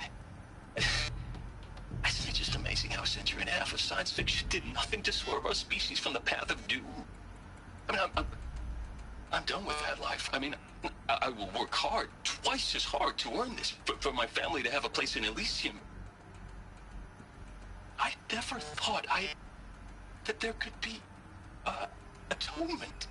Isn't it just amazing how a century and a half of science fiction did nothing to swerve our species from the path of doom? I mean, I'm done with that life. I mean, I will work hard, twice as hard, to earn this, for my family to have a place in Elysium. I never thought that there could be atonement.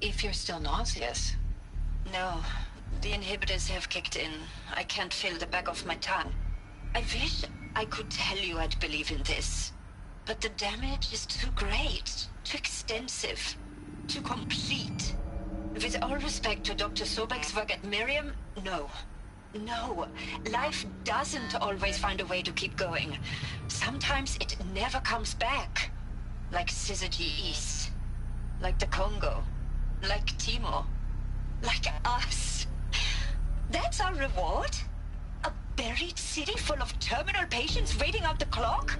If you're still nauseous. No, the inhibitors have kicked in. I can't feel the back of my tongue. I wish I could tell you I'd believe in this. But the damage is too great, too extensive, too complete. With all respect to Dr. Sobek's work at Miriam, no. No, life doesn't always find a way to keep going. Sometimes it never comes back. Like Syzygy East. Like the Congo. Like Timo. Like us. That's our reward? A buried city full of terminal patients waiting out the clock?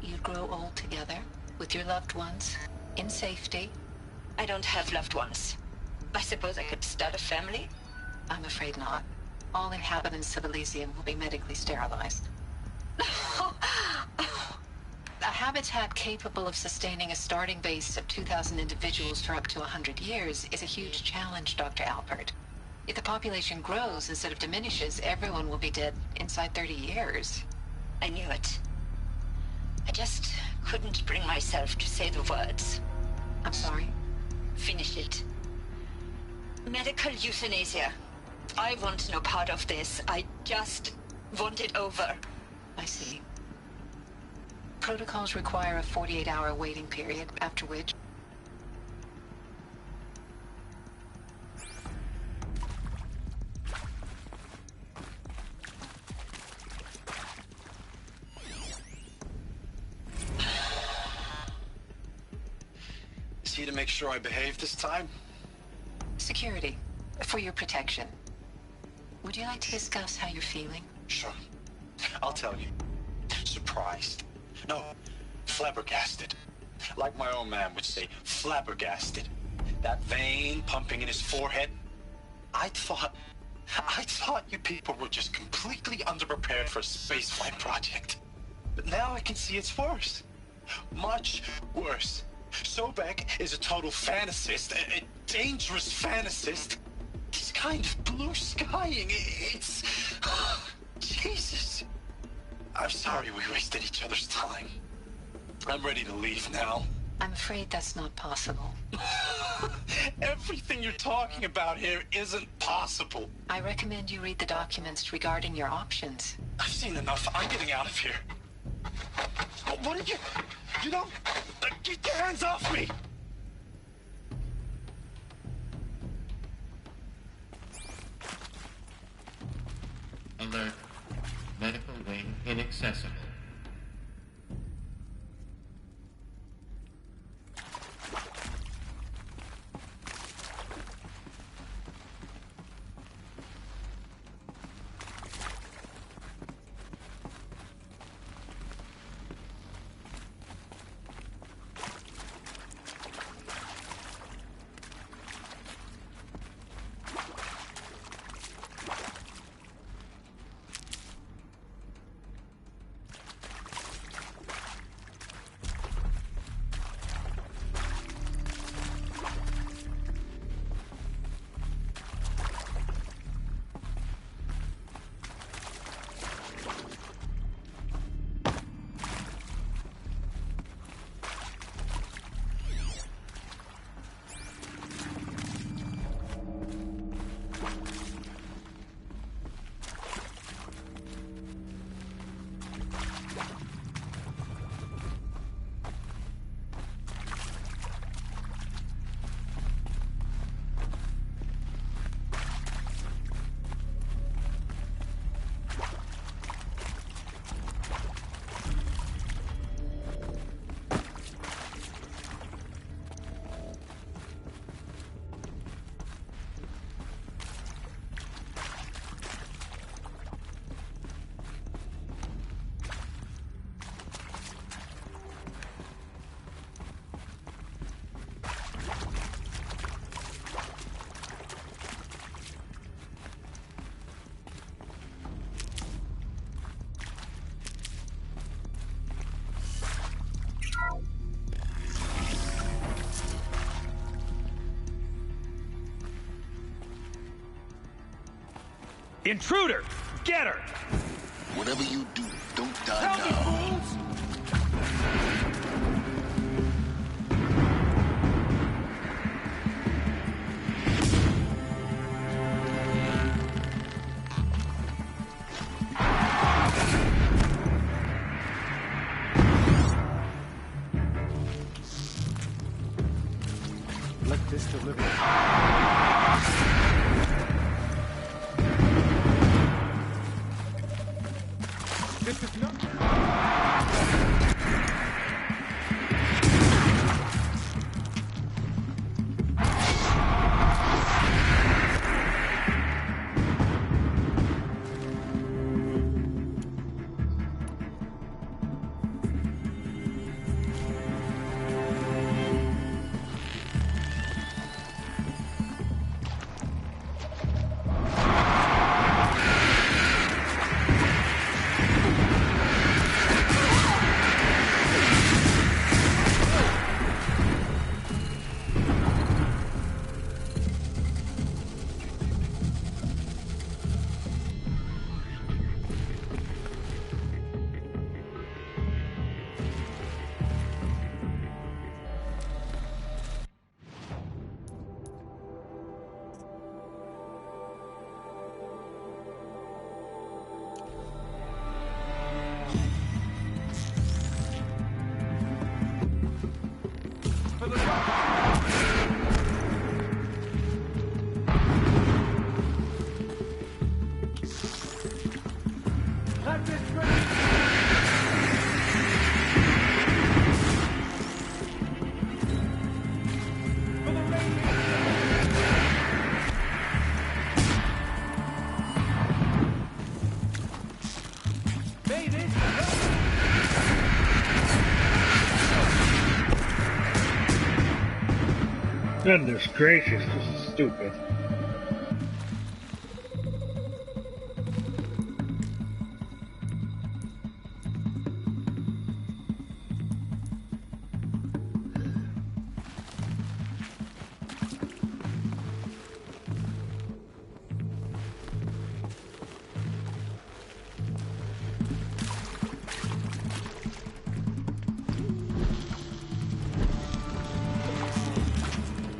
You grow old together, with your loved ones, in safety. I don't have loved ones. I suppose I could start a family? I'm afraid not. All inhabitants of Elysium will be medically sterilized. A habitat capable of sustaining a starting base of 2,000 individuals for up to 100 years is a huge challenge, Dr. Alpert. If the population grows instead of diminishes, everyone will be dead inside 30 years. I knew it. I just couldn't bring myself to say the words. I'm sorry? Finish it. Medical euthanasia. I want no part of this. I just want it over. I see. Protocols require a 48-hour waiting period, after which... Is he to make sure I behave this time? Security. For your protection. Would you like to discuss how you're feeling? Sure. I'll tell you. Surprised. No, flabbergasted. Like my own man would say, flabbergasted. That vein pumping in his forehead. I thought you people were just completely underprepared for a spaceflight project. But now I can see it's worse. Much worse. Sobek is a total fantasist, a dangerous fantasist. He's kind of blue skying. It's... Jesus. I'm sorry we wasted each other's time. I'm ready to leave now. I'm afraid that's not possible. Everything you're talking about here isn't possible. I recommend you read the documents regarding your options. I've seen enough. I'm getting out of here. What did you... You don't... Get your hands off me! Alert. Medical wing inaccessible. Intruder! Get her! Whatever you do, don't die now. Let this deliver. This is not... Goodness gracious, this is stupid.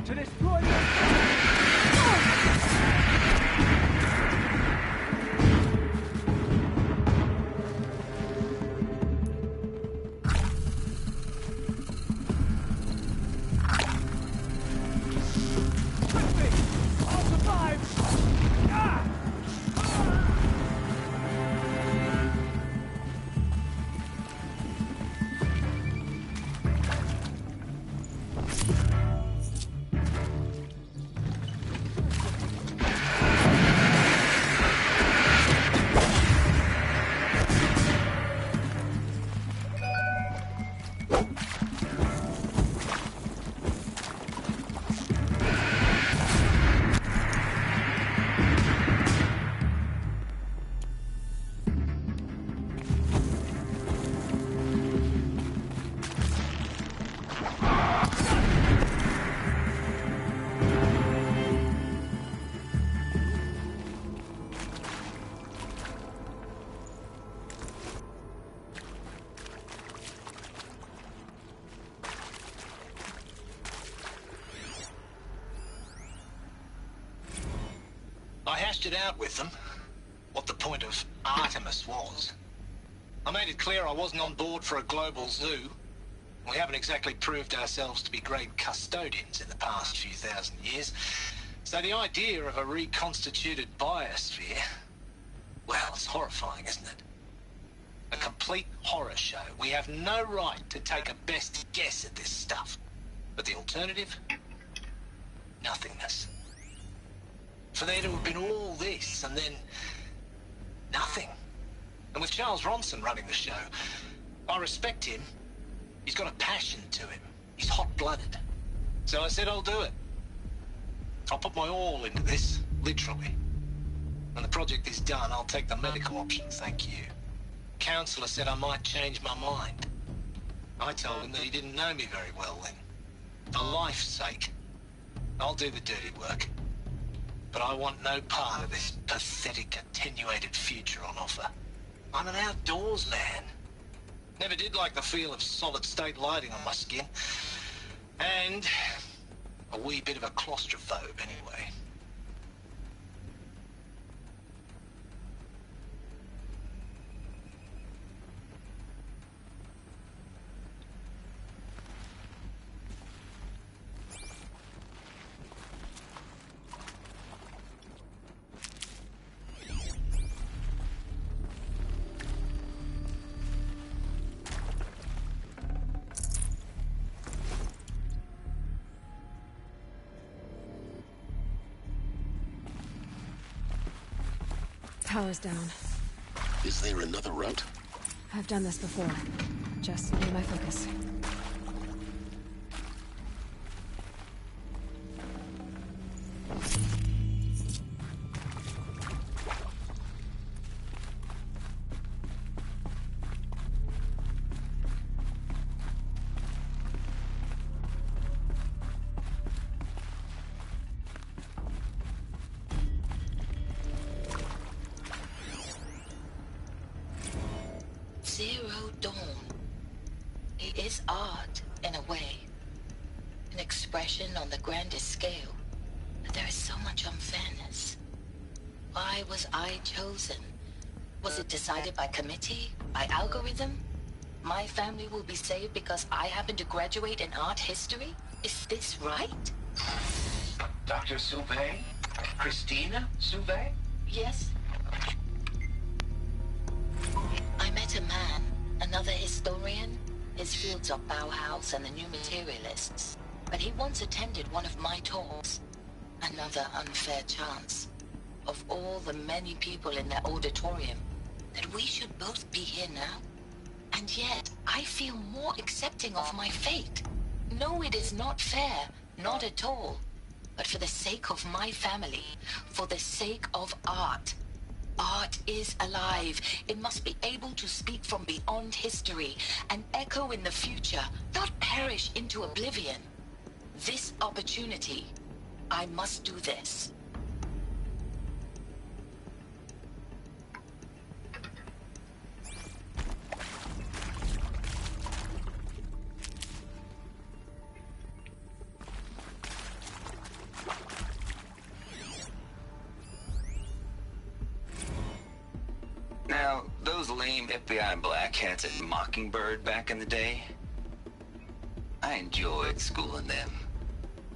To destroy you! I'll survive! Ah! I hashed it out with them, what the point of Artemis was. I made it clear I wasn't on board for a global zoo. We haven't exactly proved ourselves to be great custodians in the past few thousand years. So the idea of a reconstituted biosphere, well, it's horrifying, isn't it? A complete horror show. We have no right to take a best guess at this stuff. But the alternative? Nothingness. For there to have been all this, and then nothing. And with Charles Ronson running the show, I respect him. He's got a passion to him. He's hot-blooded. So I said I'll do it. I'll put my all into this, literally. When the project is done, I'll take the medical option, thank you. Counselor said I might change my mind. I told him that he didn't know me very well then. For life's sake, I'll do the dirty work. But I want no part of this pathetic attenuated future on offer. I'm an outdoors man. Never did like the feel of solid-state lighting on my skin. And a wee bit of a claustrophobe, anyway. Power's down. Is there another route? I've done this before. Just need my focus. Zero Dawn. It is art, in a way. An expression on the grandest scale. But there is so much unfairness. Why was I chosen? Was it decided by committee? By algorithm? My family will be saved because I happen to graduate in art history? Is this right? Dr. Sauve? Christina Sauve? Yes. I met a man, another historian. His fields are Bauhaus and the New Materialists. But he once attended one of my talks. Another unfair chance. Of all the many people in that auditorium, that we should both be here now. And yet, I feel more accepting of my fate. No, it is not fair. Not at all. But for the sake of my family, for the sake of art. Art is alive. It must be able to speak from beyond history and echo in the future, not perish into oblivion. This opportunity, I must do this. Now, those lame FBI black hats at Mockingbird back in the day, I enjoyed schooling them.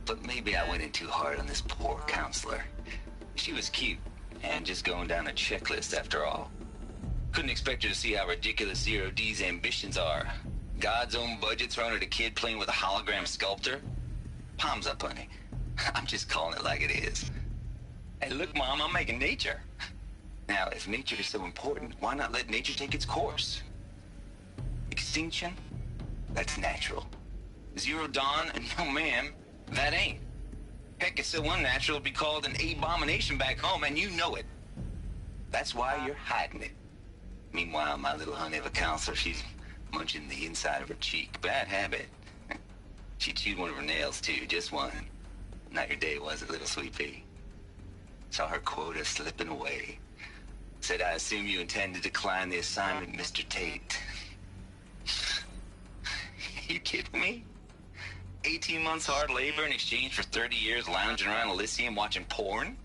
But maybe I went in too hard on this poor counselor. She was cute, and just going down a checklist after all. Couldn't expect her to see how ridiculous Zero D's ambitions are. God's own budget thrown at a kid playing with a hologram sculptor? Palms up, honey. I'm just calling it like it is. Hey, look, Mom, I'm making nature. Now, if nature is so important, why not let nature take its course? Extinction? That's natural. Zero Dawn? No, ma'am, that ain't. Heck, it's so unnatural it'd be called an abomination back home, and you know it. That's why you're hiding it. Meanwhile, my little honey of a counselor, she's munching the inside of her cheek. Bad habit. She chewed one of her nails, too, just one. Not your day, was it, little sweet pea? Saw her quota slipping away. Said, I assume you intend to decline the assignment, Mr. Tate. You kidding me? 18 months hard labor in exchange for 30 years lounging around Elysium watching porn?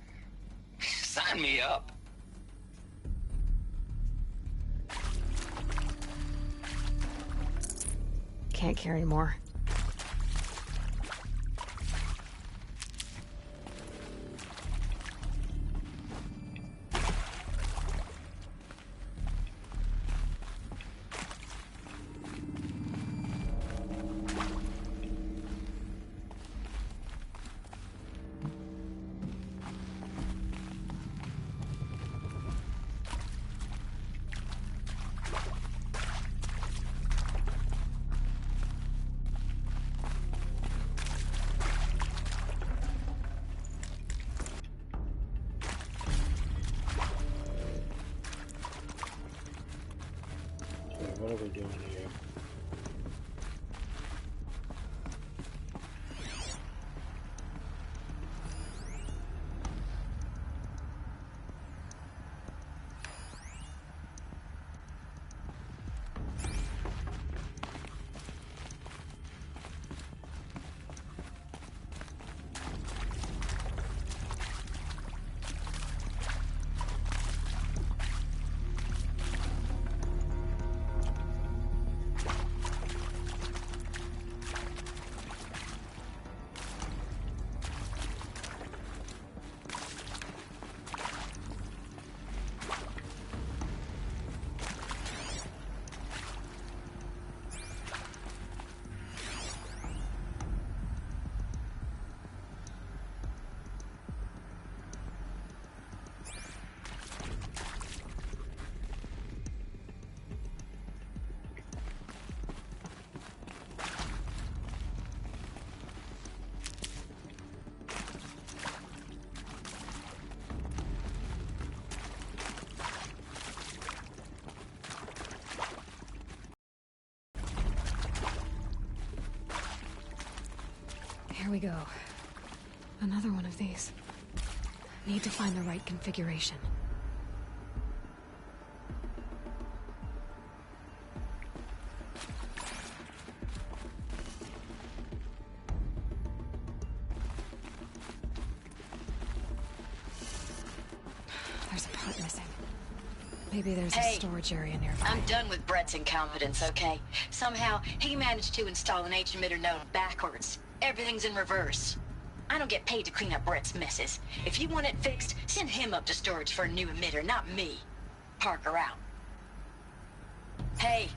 Sign me up. Can't carry more. What are we doing here? Here we go. Another one of these. Need to find the right configuration. There's a part missing. Maybe there's a storage area nearby. I'm done with Brett's incompetence, okay? Somehow, he managed to install an H-emitter node backwards. Everything's in reverse. I don't get paid to clean up Brett's messes. If you want it fixed, send him up to storage for a new emitter, not me. Parker out. Hey,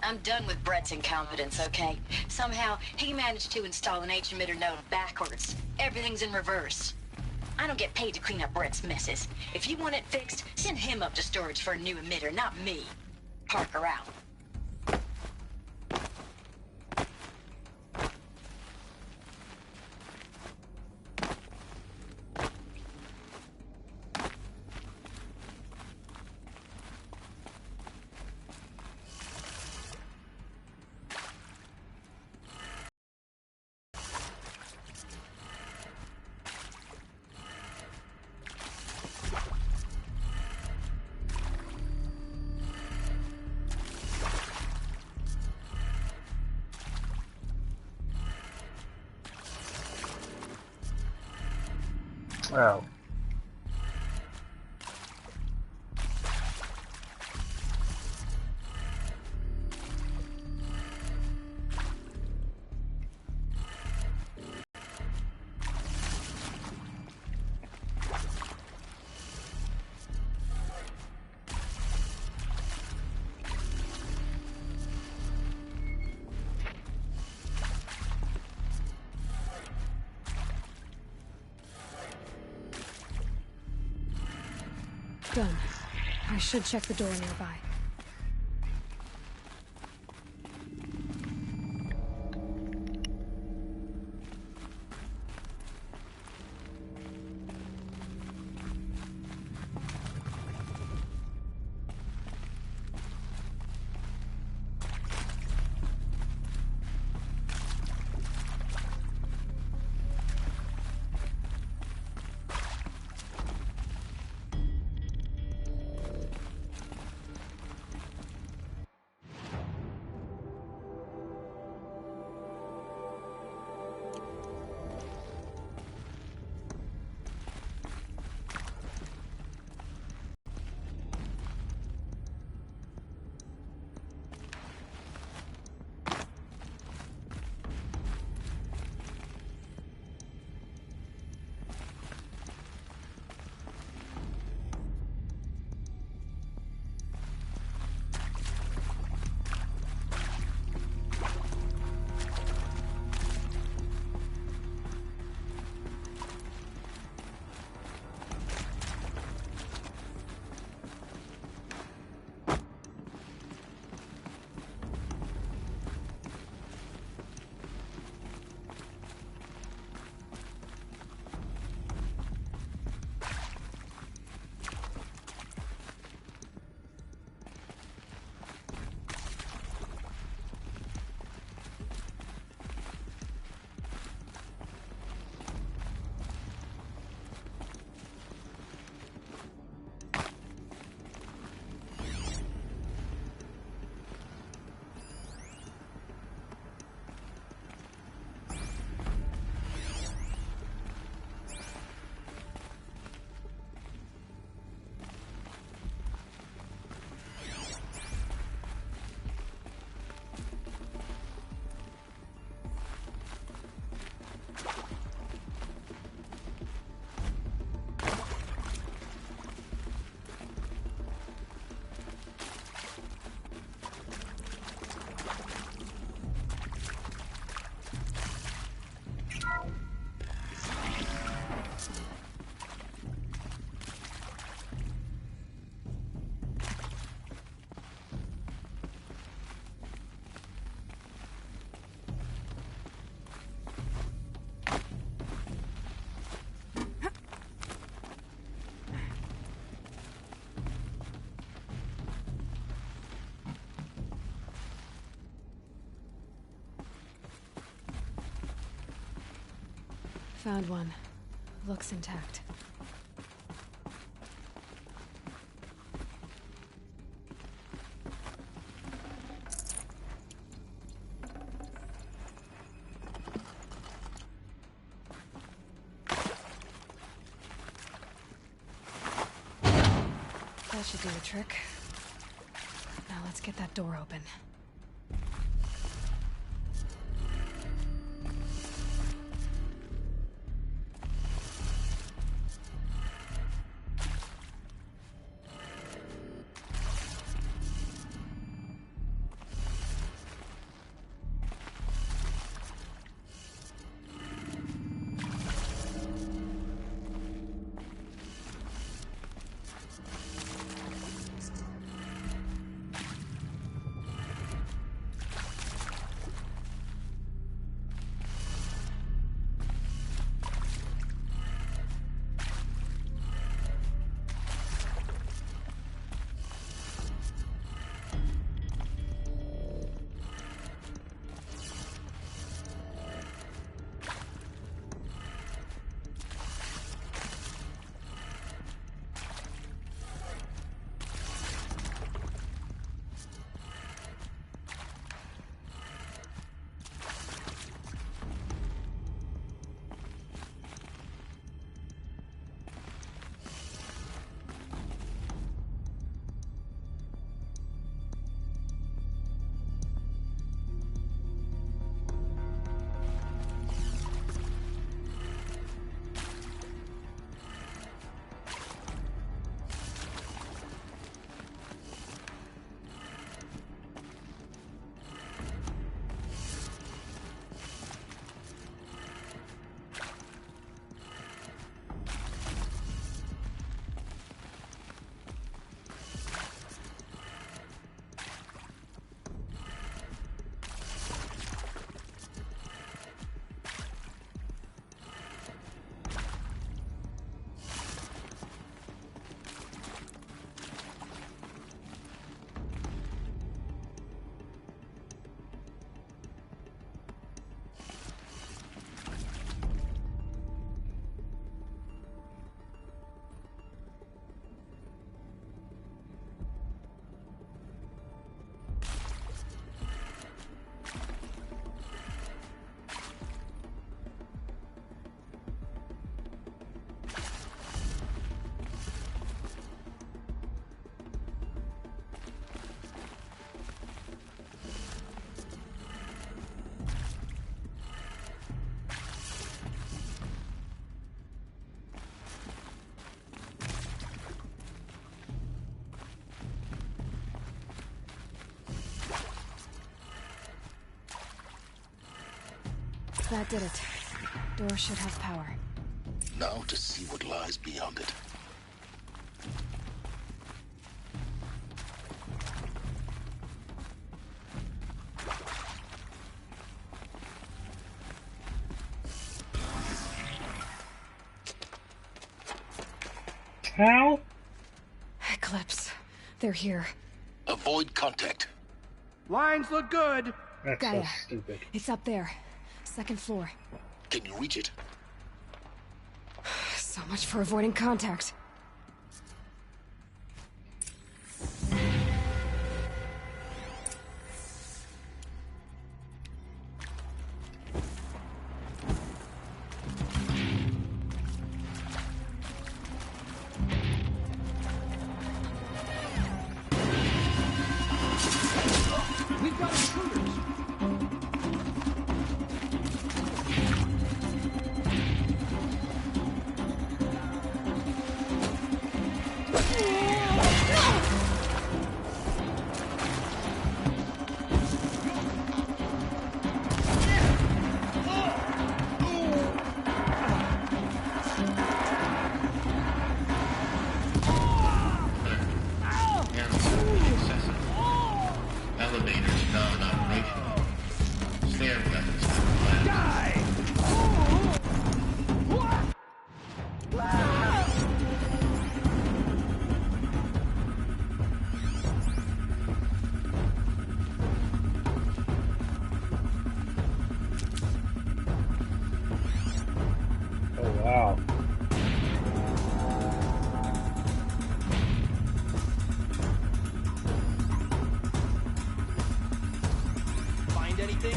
I'm done with Brett's incompetence, okay? Somehow, he managed to install an H-emitter node backwards. Everything's in reverse. I don't get paid to clean up Brett's messes. If you want it fixed, send him up to storage for a new emitter, not me. Parker out. Oh. Done. I should check the door nearby. Found one. Looks intact. That should do the trick. Now let's get that door open. That did it. Door should have power. Now to see what lies beyond it. How? Eclipse. They're here. Avoid contact. Lines look good. That's Gaia. so stupid. It's up there. Second floor. Can you reach it? So much for avoiding contact. We've got intruders. Elevators non-operational. Stair guns collapsed. Wow. Find anything?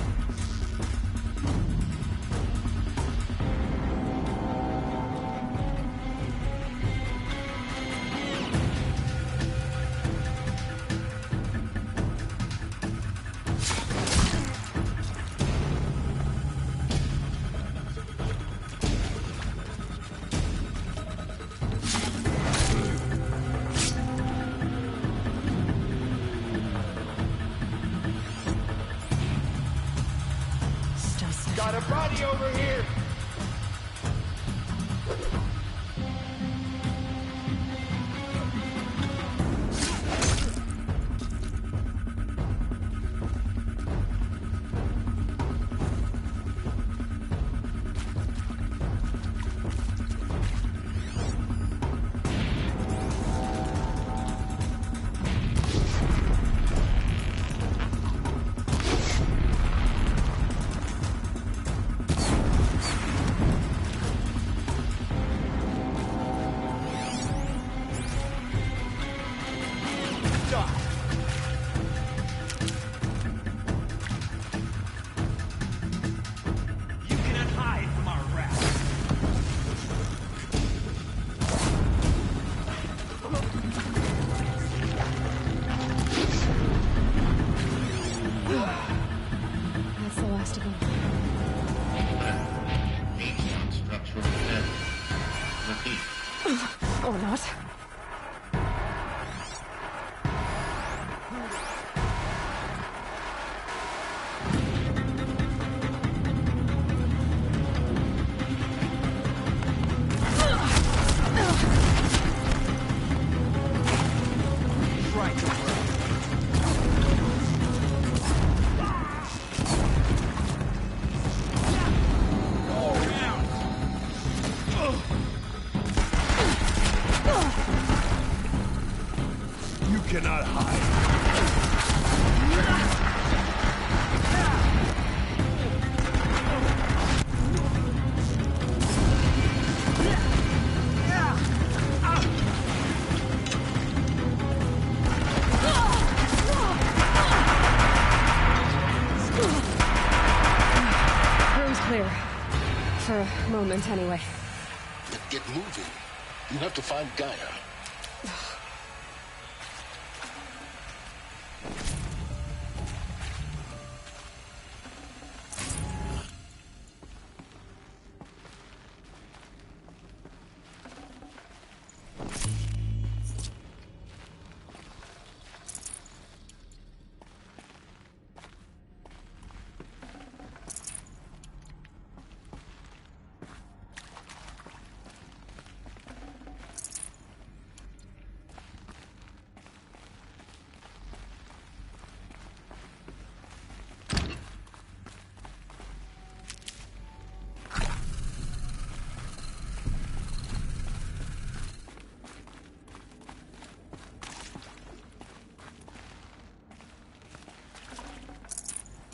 Got a body over here! You cannot hide from our wrath. That's the last of them. Structural defense. Repeat. Or not. You cannot hide. Room's clear. For a moment, anyway. But get moving. You have to find Gaia.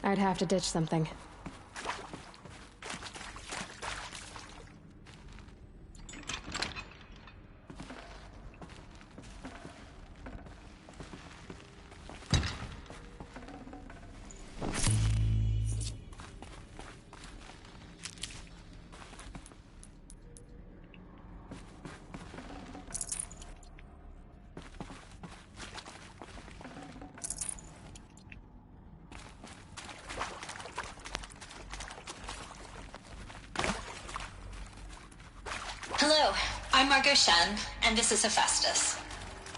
I'd have to ditch something. Hello, I'm Margot Shen, and this is Hephaestus.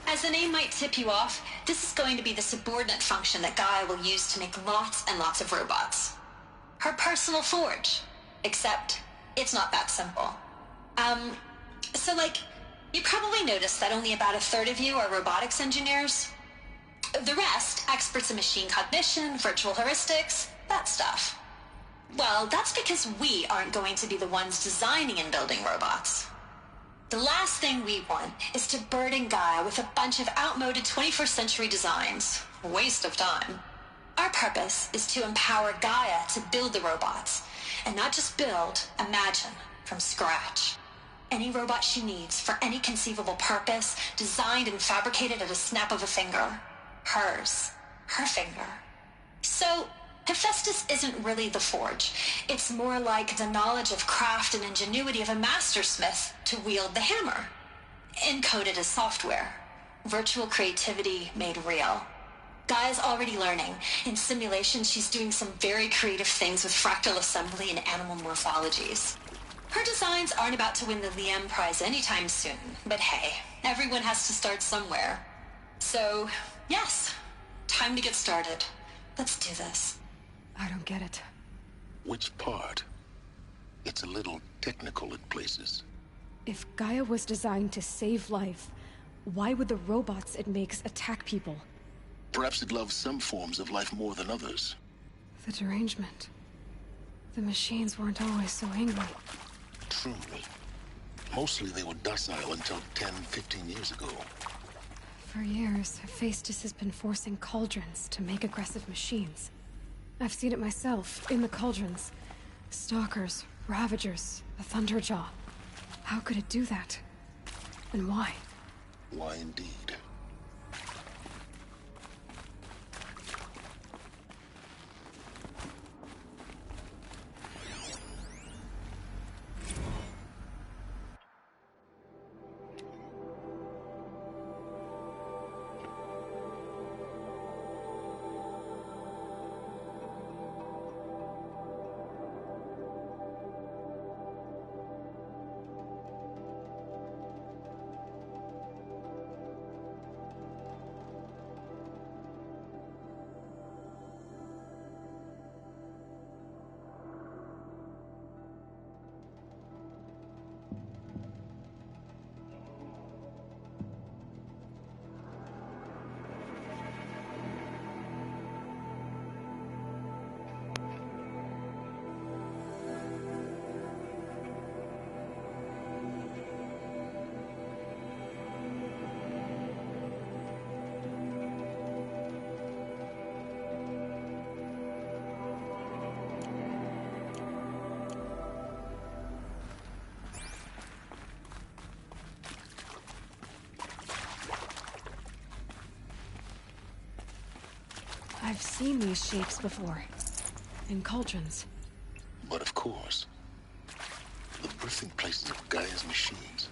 As the name might tip you off, this is going to be the subordinate function that Gaia will use to make lots and lots of robots. Her personal forge. Except, it's not that simple. You probably noticed that only about a third of you are robotics engineers. The rest, experts in machine cognition, virtual heuristics, that stuff. Well, that's because we aren't going to be the ones designing and building robots. The last thing we want is to burden Gaia with a bunch of outmoded 21st century designs. Waste of time. Our purpose is to empower Gaia to build the robots, and not just build, imagine, from scratch. any robot she needs for any conceivable purpose, designed and fabricated at a snap of a finger. Hers. Her finger. So, Hephaestus isn't really the forge. It's more like the knowledge of craft and ingenuity of a mastersmith to wield the hammer. Encoded as software. Virtual creativity made real. Gaia's already learning. In simulation, she's doing some very creative things with fractal assembly and animal morphologies. Her designs aren't about to win the Liam Prize anytime soon, but hey, everyone has to start somewhere. So, yes, time to get started. Let's do this. I don't get it. Which part? It's a little technical at places. If Gaia was designed to save life, why would the robots it makes attack people? Perhaps it loves some forms of life more than others. The derangement. The machines weren't always so angry. True. Mostly they were docile until 10, 15 years ago. For years, Hephaestus has been forcing cauldrons to make aggressive machines. I've seen it myself, in the cauldrons. Stalkers, Ravagers, the Thunderjaw. How could it do that? And why? Why indeed? I've seen these shapes before. In cauldrons. But of course, the birthing places of Gaia's machines.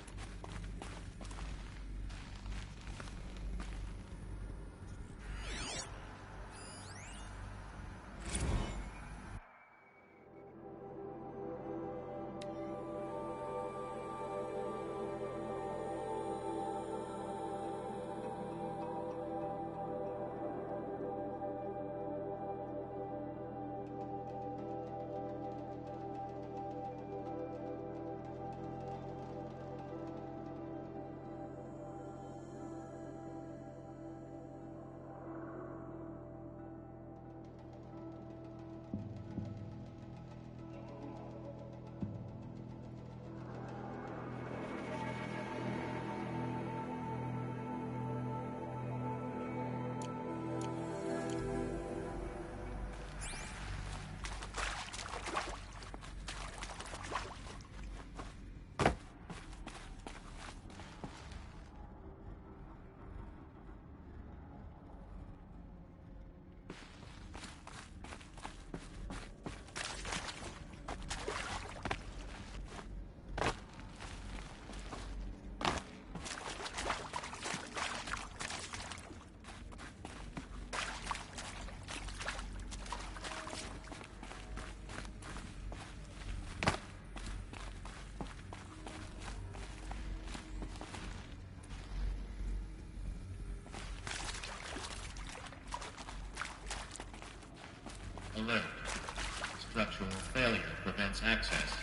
Alert. Structural failure prevents access.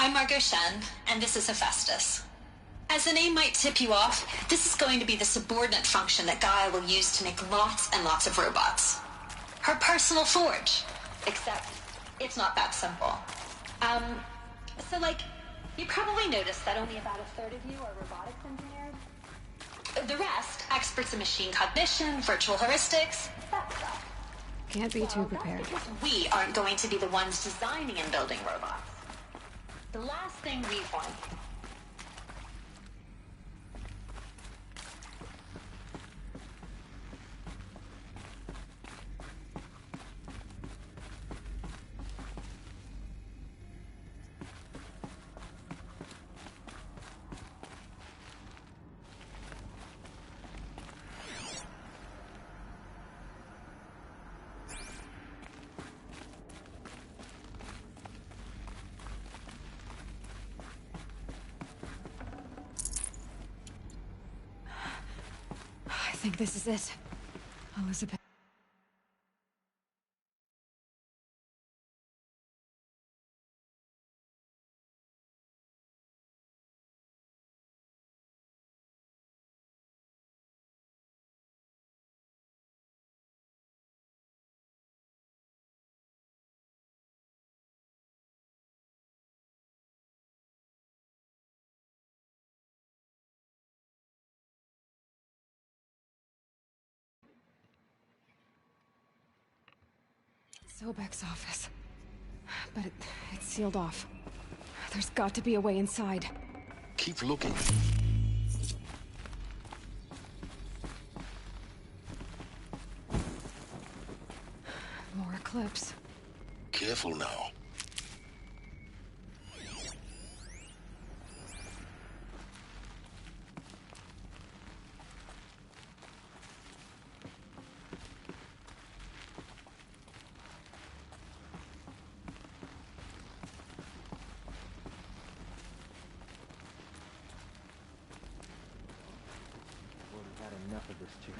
I'm Margot Shen, and this is Hephaestus. As the name might tip you off, this is going to be the subordinate function that Gaia will use to make lots and lots of robots. Her personal forge. Except, it's not that simple. So you probably noticed that only about a third of you are robotics engineers. The rest, experts in machine cognition, virtual heuristics, that stuff. Can't be too prepared. We aren't going to be the ones designing and building robots. The last thing we want. I think this is it. Elizabeth. Sobek's office. But it's sealed off. There's got to be a way inside. Keep looking. More eclipse. Careful now. Enough of this too.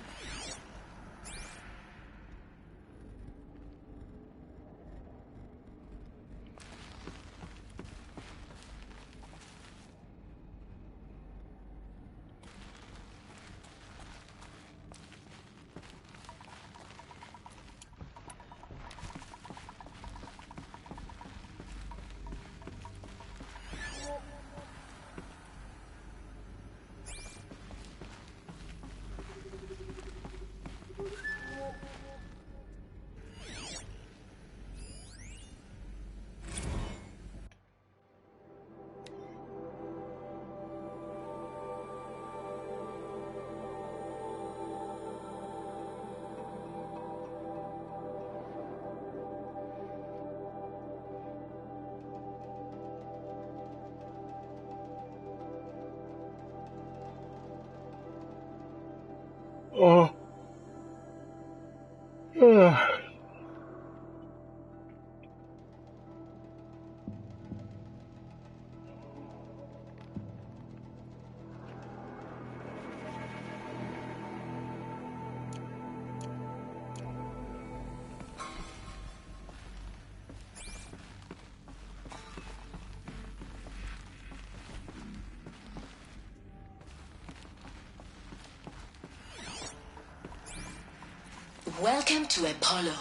Oh. Welcome to Apollo,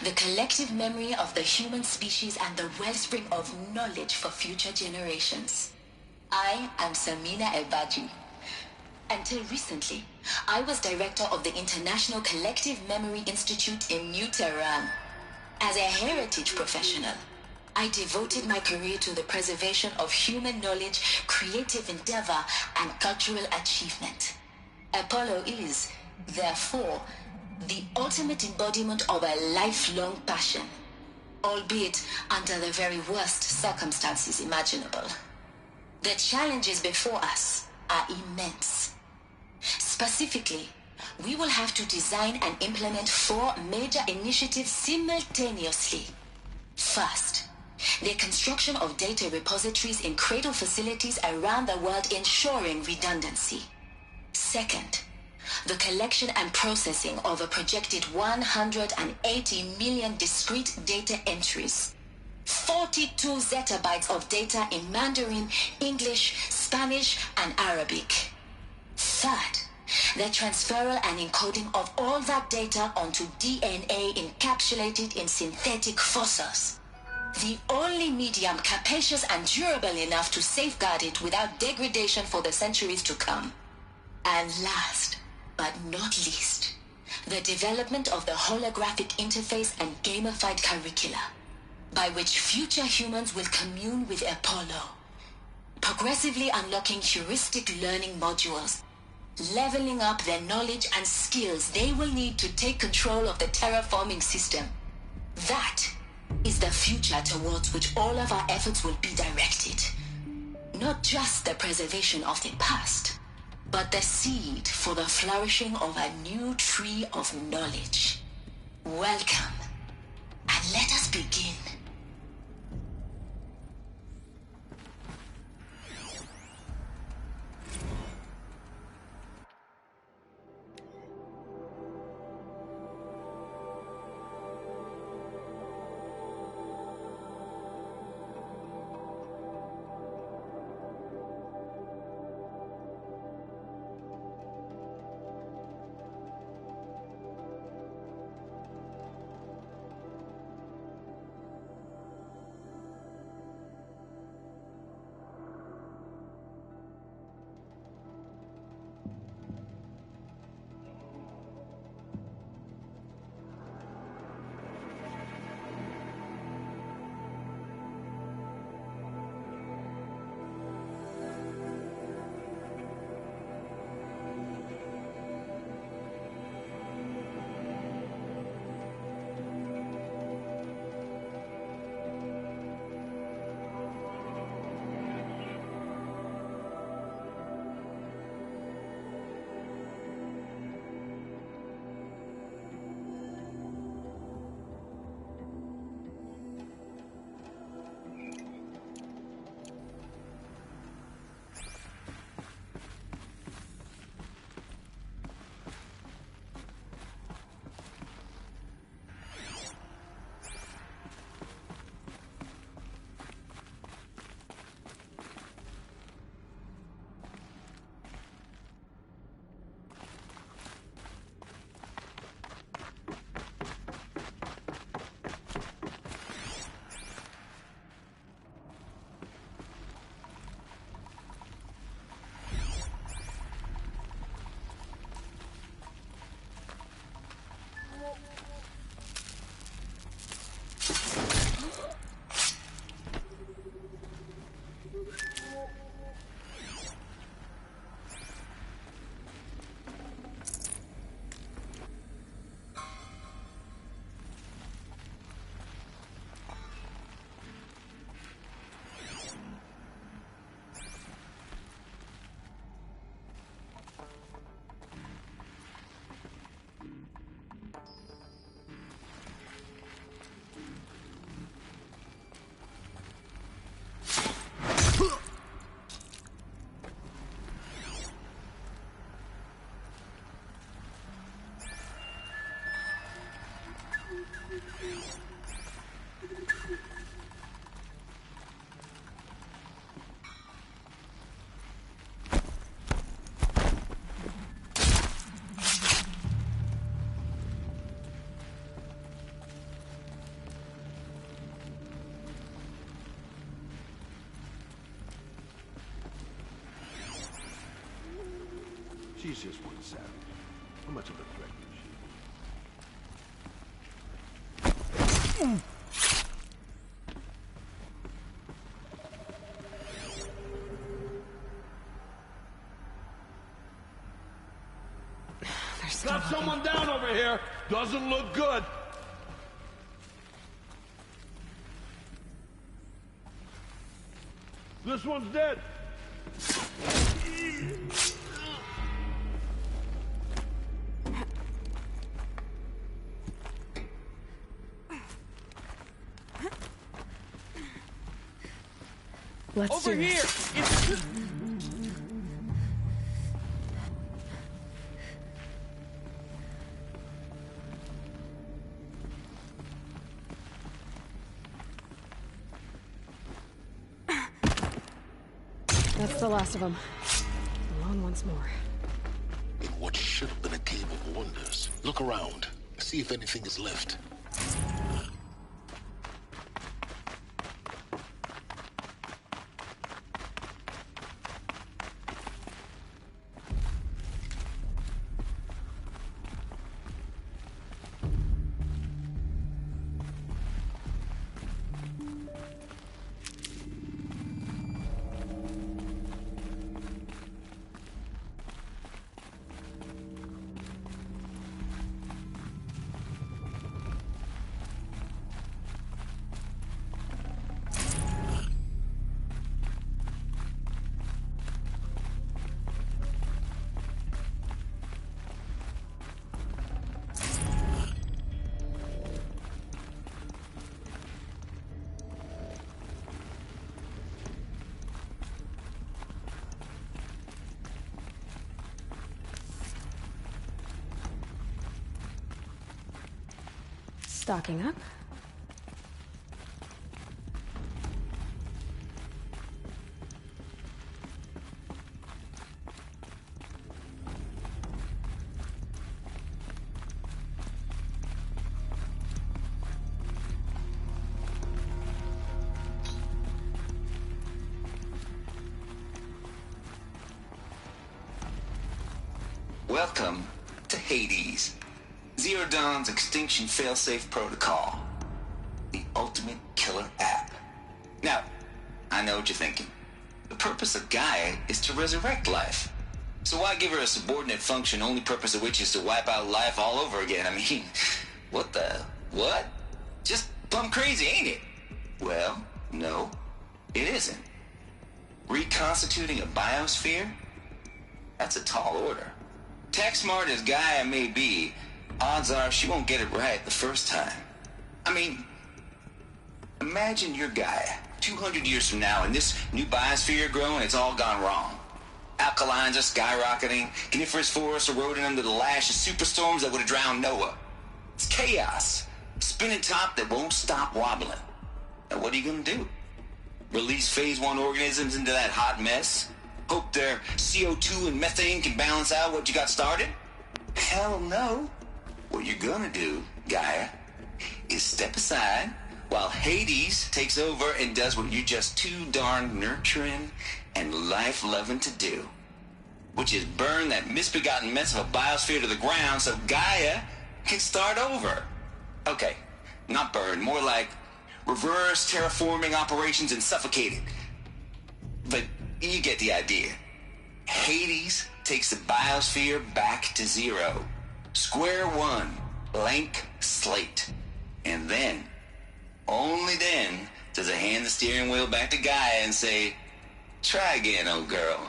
the collective memory of the human species and the wellspring of knowledge for future generations. I am Samina Elbaji. Until recently, I was director of the International Collective Memory Institute in New Tehran. As a heritage professional, I devoted my career to the preservation of human knowledge, creative endeavor, and cultural achievement. Apollo is, therefore, the ultimate embodiment of a lifelong passion, albeit under the very worst circumstances imaginable. The challenges before us are immense. Specifically, we will have to design and implement 4 major initiatives simultaneously. First, the construction of data repositories in cradle facilities around the world, ensuring redundancy. Second, the collection and processing of a projected 180 million discrete data entries. 42 zettabytes of data in Mandarin, English, Spanish, and Arabic. Third, the transferal and encoding of all that data onto DNA encapsulated in synthetic fossils. The only medium capacious and durable enough to safeguard it without degradation for the centuries to come. And last, but not least, the development of the holographic interface and gamified curricula, by which future humans will commune with Apollo, progressively unlocking heuristic learning modules, leveling up their knowledge and skills they will need to take control of the terraforming system. That is the future towards which all of our efforts will be directed. Not just the preservation of the past, but the seed for the flourishing of a new tree of knowledge. Welcome, and let us begin. She's just one savage. How much of a threat is she? Got someone down over here. Doesn't look good. This one's dead. Let's over do here. This. That's the last of them. Alone once more. In what should have been a cave of wonders. Look around. See if anything is left. Stocking up. Welcome to Hades. Zero Dawn's extinction failsafe protocol. The ultimate killer app. Now, I know what you're thinking. The purpose of Gaia is to resurrect life. So why give her a subordinate function, only purpose of which is to wipe out life all over again? I mean, what? Just plumb crazy, ain't it? Well, no, it isn't. Reconstituting a biosphere? That's a tall order. Tech smart as Gaia may be, odds are she won't get it right the first time. I mean, imagine you're Gaia, 200 years from now, and this new biosphere you're growing, it's all gone wrong. Alkalines are skyrocketing, coniferous forests eroding under the lash of superstorms that would have drowned Noah. It's chaos, spinning top that won't stop wobbling. Now what are you gonna do? Release phase 1 organisms into that hot mess? Hope their CO2 and methane can balance out what you got started? Hell no. What you're gonna do, Gaia, is step aside while Hades takes over and does what you're just too darn nurturing and life-loving to do, which is burn that misbegotten mess of a biosphere to the ground so Gaia can start over. Okay, not burn, more like reverse terraforming operations and suffocate it. But you get the idea. Hades takes the biosphere back to zero. Square one, blank slate. And then, only then, does it hand the steering wheel back to Gaia and say, try again, old girl.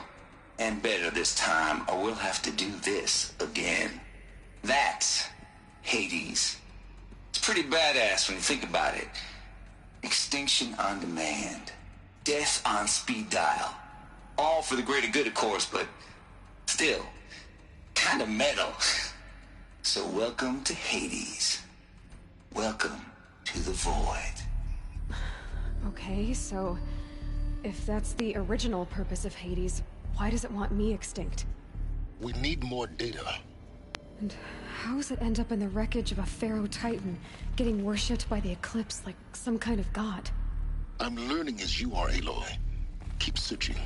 And better this time, or we'll have to do this again. That's Hades. It's pretty badass when you think about it. Extinction on demand. Death on speed dial. All for the greater good, of course, but still, kind of metal. So welcome to Hades. Welcome to the void. Okay, so if that's the original purpose of Hades, why does it want me extinct? We need more data. And how does it end up in the wreckage of a Pharaoh Titan, getting worshipped by the Eclipse like some kind of god? I'm learning as you are, Aloy. Keep searching.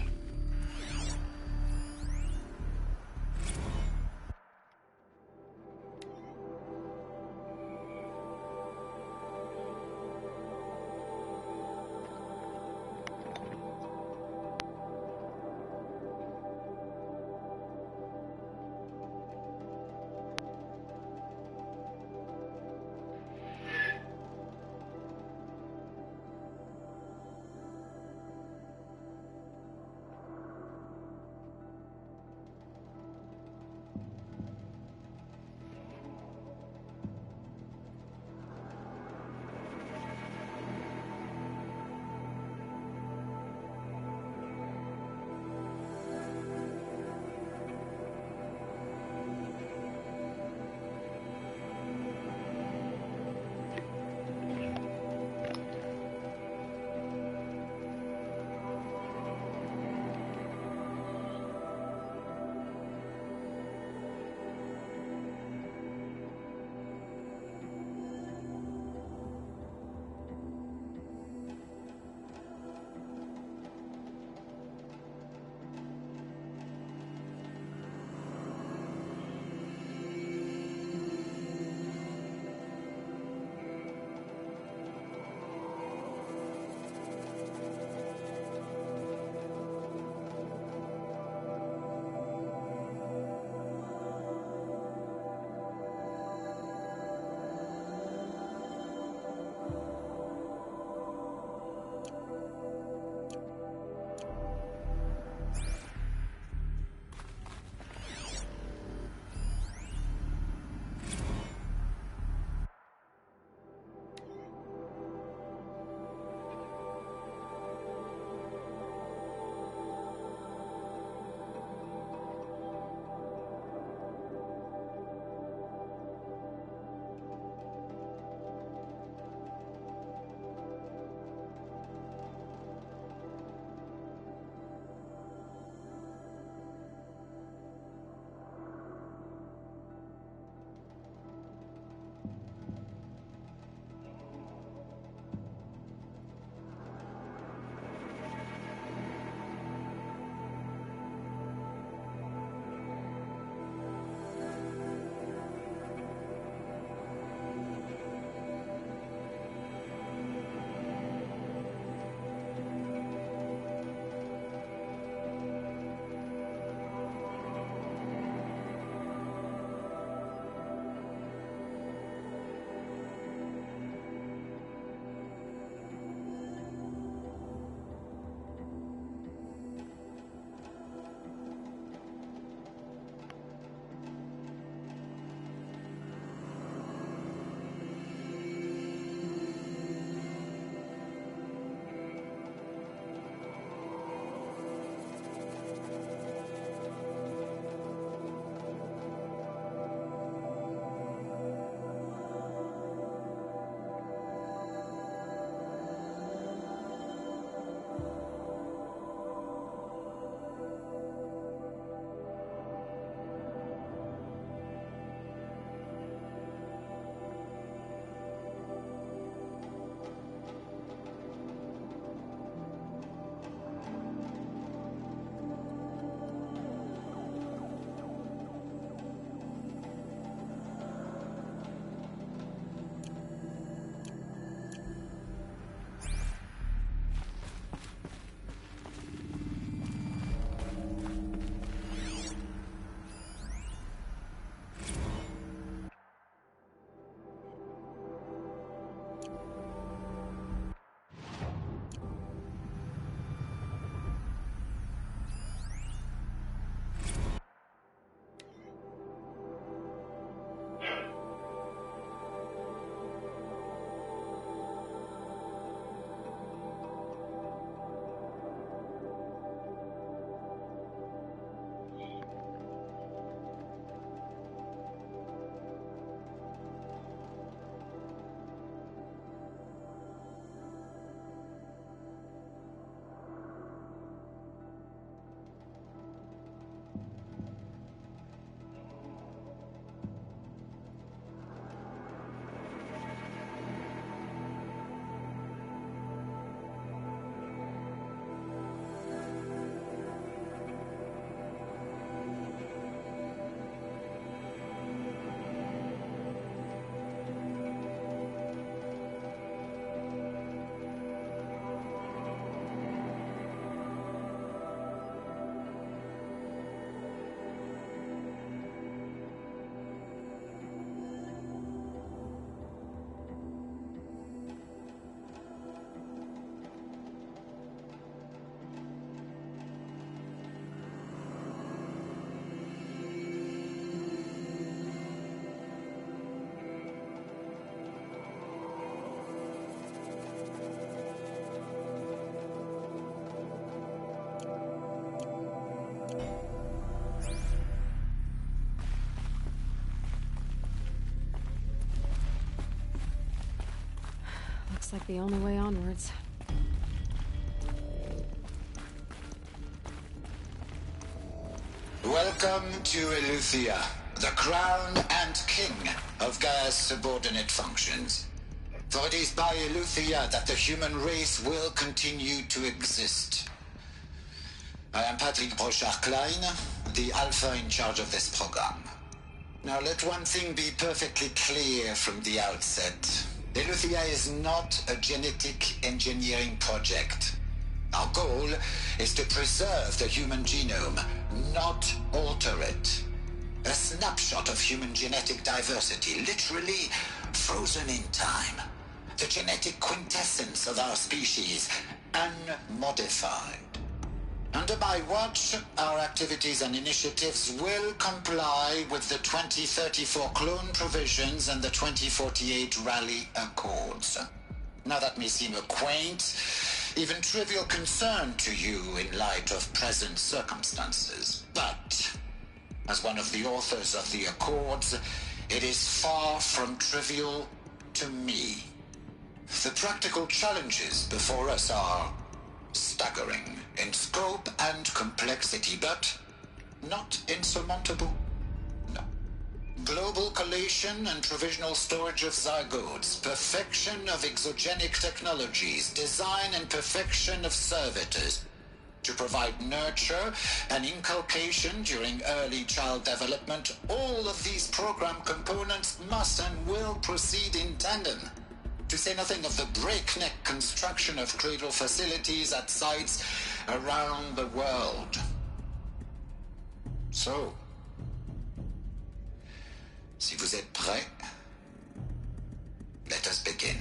Looks like the only way onwards. Welcome to Eleuthia, the crown and king of Gaia's subordinate functions. For it is by Eleuthia that the human race will continue to exist. I am Patrick Brochard-Klein, the Alpha in charge of this program. Now let one thing be perfectly clear from the outset. Eleuthia is not a genetic engineering project. Our goal is to preserve the human genome, not alter it. A snapshot of human genetic diversity, literally frozen in time. The genetic quintessence of our species, unmodified. Under my watch, our activities and initiatives will comply with the 2034 clone provisions and the 2048 Rally Accords. Now that may seem a quaint, even trivial concern to you in light of present circumstances, but as one of the authors of the Accords, it is far from trivial to me. The practical challenges before us are staggering in scope and complexity, but not insurmountable. No. Global collation and provisional storage of zygotes, perfection of exogenic technologies, design and perfection of servitors to provide nurture and inculcation during early child development. All of these program components must and will proceed in tandem. To say nothing of the breakneck construction of cradle facilities at sites around the world. So, si vous êtes prêts, let us begin.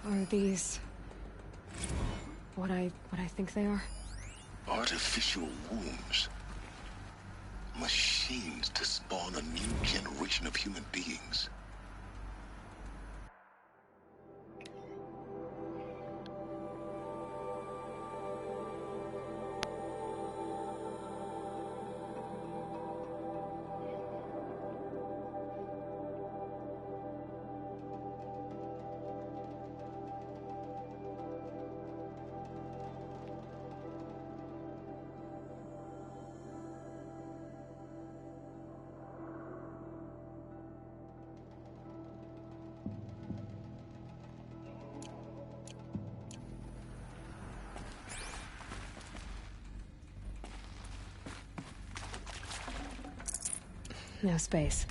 Are these what I think they are? Artificial wombs. Machines to spawn a new generation of human beings. No space.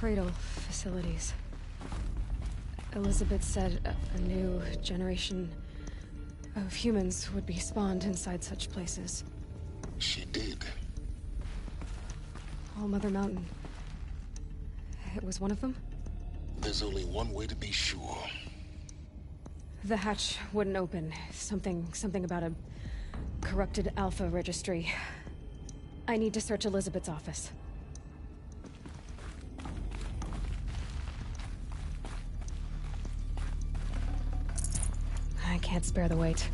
Cradle facilities. Elizabeth said a new generation of humans would be spawned inside such places. She did. All Mother Mountain. It was one of them? There's only one way to be sure. The hatch wouldn't open. Something about a corrupted Alpha registry. I need to search Elizabeth's office. I can't spare the wait.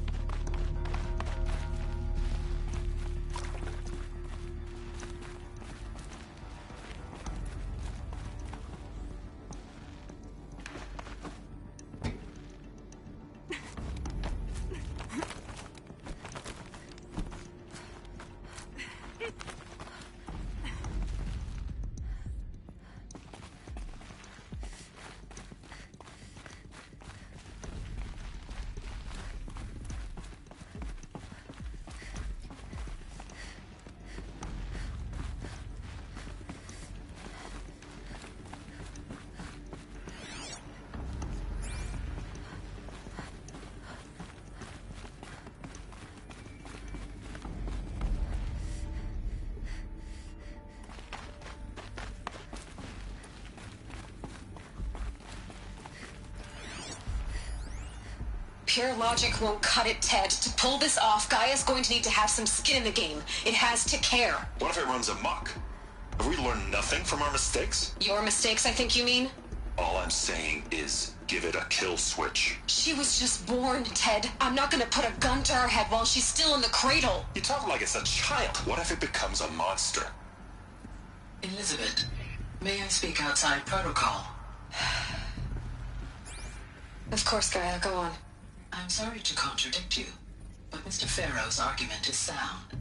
Pure logic won't cut it, Ted. To pull this off, Gaia's going to need to have some skin in the game. It has to care. What if it runs amok? Have we learned nothing from our mistakes? Your mistakes, I think you mean? All I'm saying is, give it a kill switch. She was just born, Ted. I'm not gonna put a gun to her head while she's still in the cradle. You talk like it's a child. What if it becomes a monster? Elizabeth, may I speak outside protocol? Of course, Gaia, go on. I'm sorry to contradict you, but Mr. Farrow's argument is sound.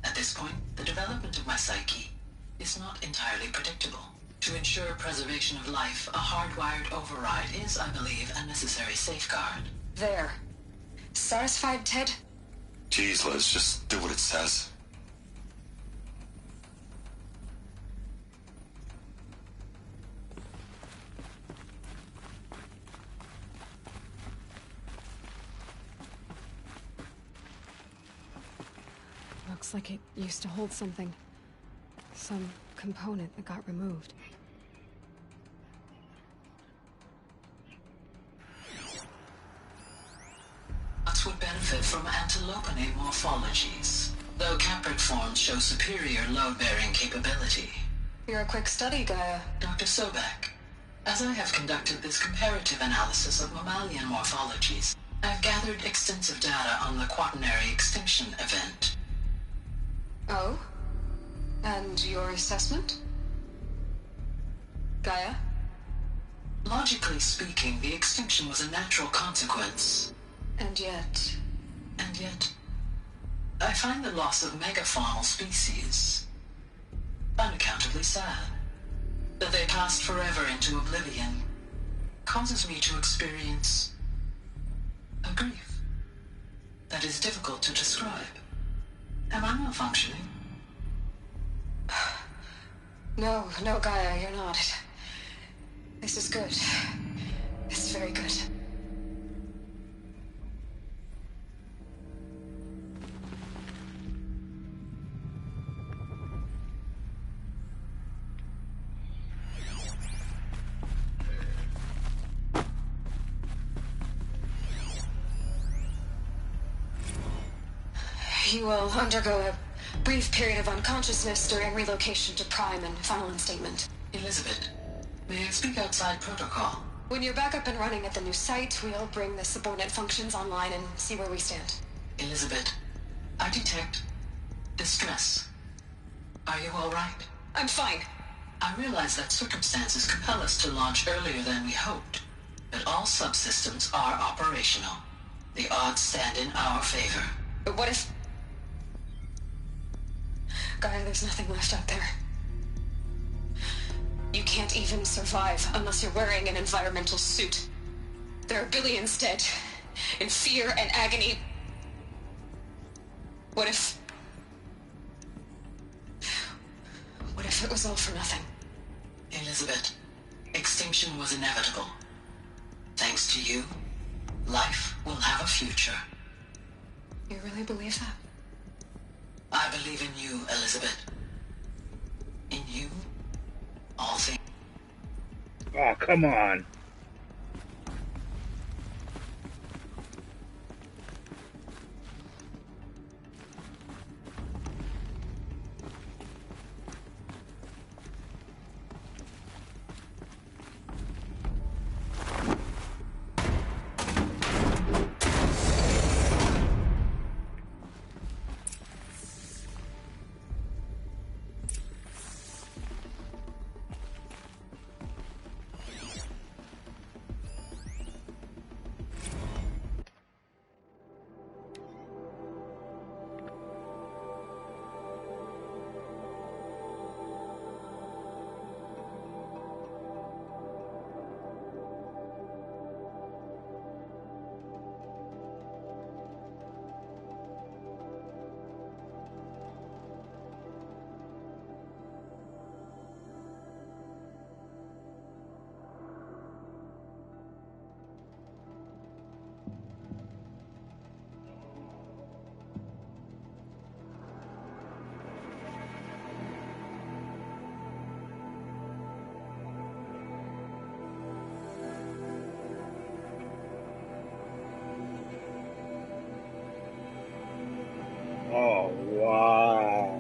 At this point, the development of my psyche is not entirely predictable. To ensure preservation of life, a hardwired override is, I believe, a necessary safeguard. There. Satisfied, Ted? Jeez, Liz, just do what it says. Looks like it used to hold something. Some component that got removed. Nuts would benefit from antilopinate morphologies, though caprid forms show superior load-bearing capability. You're a quick study, Gaia. Dr. Sobek, as I have conducted this comparative analysis of mammalian morphologies, I've gathered extensive data on the quaternary extinction event. Oh? And your assessment? Gaia? Logically speaking, the extinction was a natural consequence. And yet, I find the loss of megafaunal species unaccountably sad. That they passed forever into oblivion causes me to experience a grief that is difficult to describe. Am I malfunctioning? No, Gaia, you're not. This is good. It's very good. You will undergo a brief period of unconsciousness during relocation to Prime and final instatement. Elizabeth, may I speak outside protocol? When you're back up and running at the new site, we'll bring the subordinate functions online and see where we stand. Elizabeth, I detect distress. Are you all right? I'm fine. I realize that circumstances compel us to launch earlier than we hoped, but all subsystems are operational. The odds stand in our favor. But what if... Gaia, there's nothing left out there. You can't even survive unless you're wearing an environmental suit. There are billions dead, in fear and agony. What if it was all for nothing? Elizabeth, extinction was inevitable. Thanks to you, life will have a future. You really believe that? I believe in you, Elizabeth. In you, all things. Oh, come on. Oh, wow.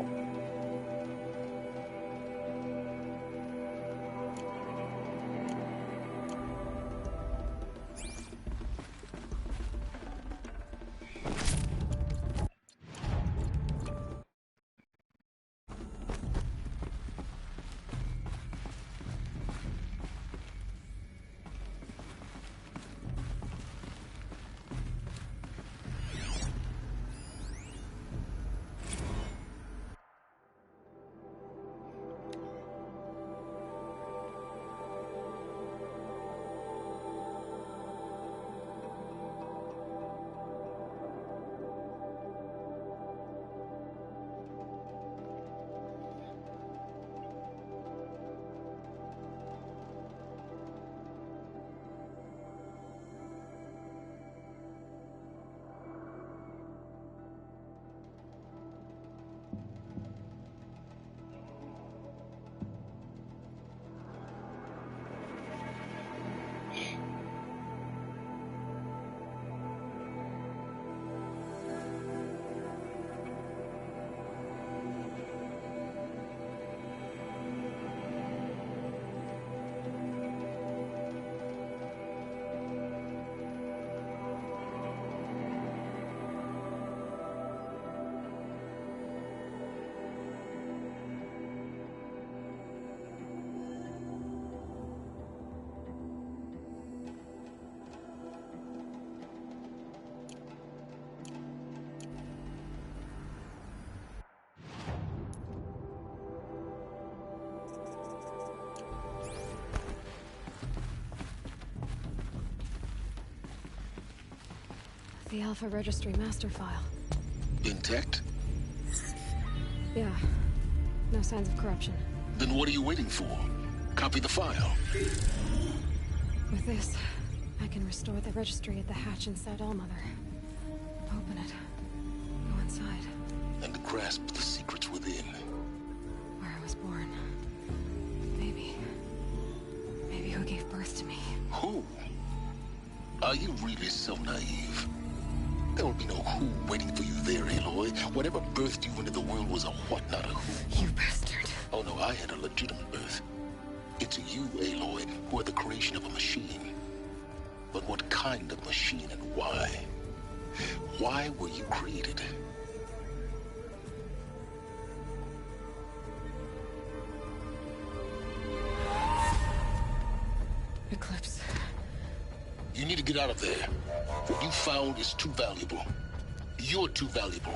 The Alpha Registry master file. Intact? Yeah. No signs of corruption. Then what are you waiting for? Copy the file. With this, I can restore the registry at the hatch inside Allmother. Open it. Go inside. And grasp the secrets within. Where I was born. Maybe who gave birth to me. Who? Are you really so naive? There will be no who waiting for you there, Aloy. Whatever birthed you into the world was a what, not a who. You bastard. Oh no, I had a legitimate birth. It's you, Aloy, who are the creation of a machine. But what kind of machine and why? Why were you created? Eclipse. You need to get out of there. What you found is too valuable. You're too valuable.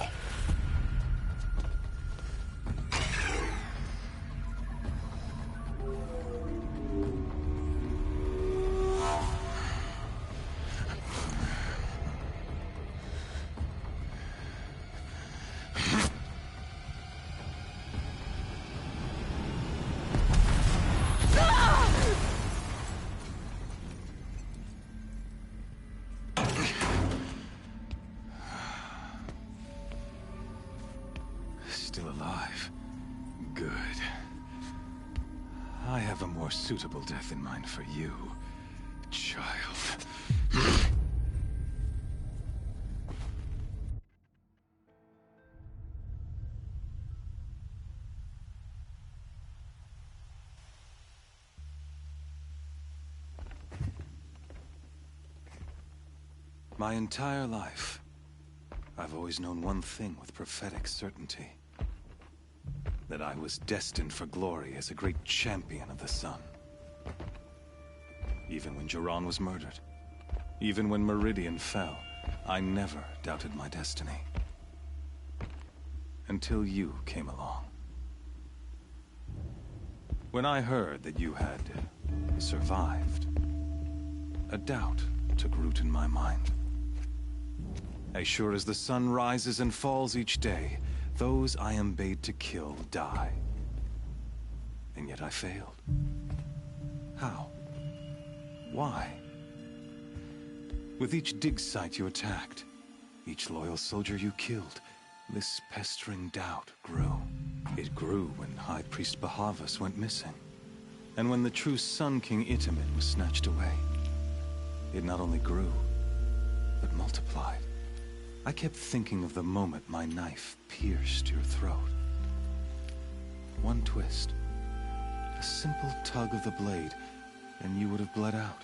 I have a more suitable death in mind for you, child. My entire life, I've always known one thing with prophetic certainty. That I was destined for glory as a great champion of the sun. Even when Jiran was murdered, even when Meridian fell, I never doubted my destiny. Until you came along. When I heard that you had survived, a doubt took root in my mind. As sure as the sun rises and falls each day, those I am bade to kill die. And yet I failed. How? Why? With each dig site you attacked, each loyal soldier you killed, this pestering doubt grew. It grew when High Priest Bahavas went missing, and when the true Sun King Itamen was snatched away. It not only grew, but multiplied. I kept thinking of the moment my knife pierced your throat. One twist, a simple tug of the blade, and you would have bled out.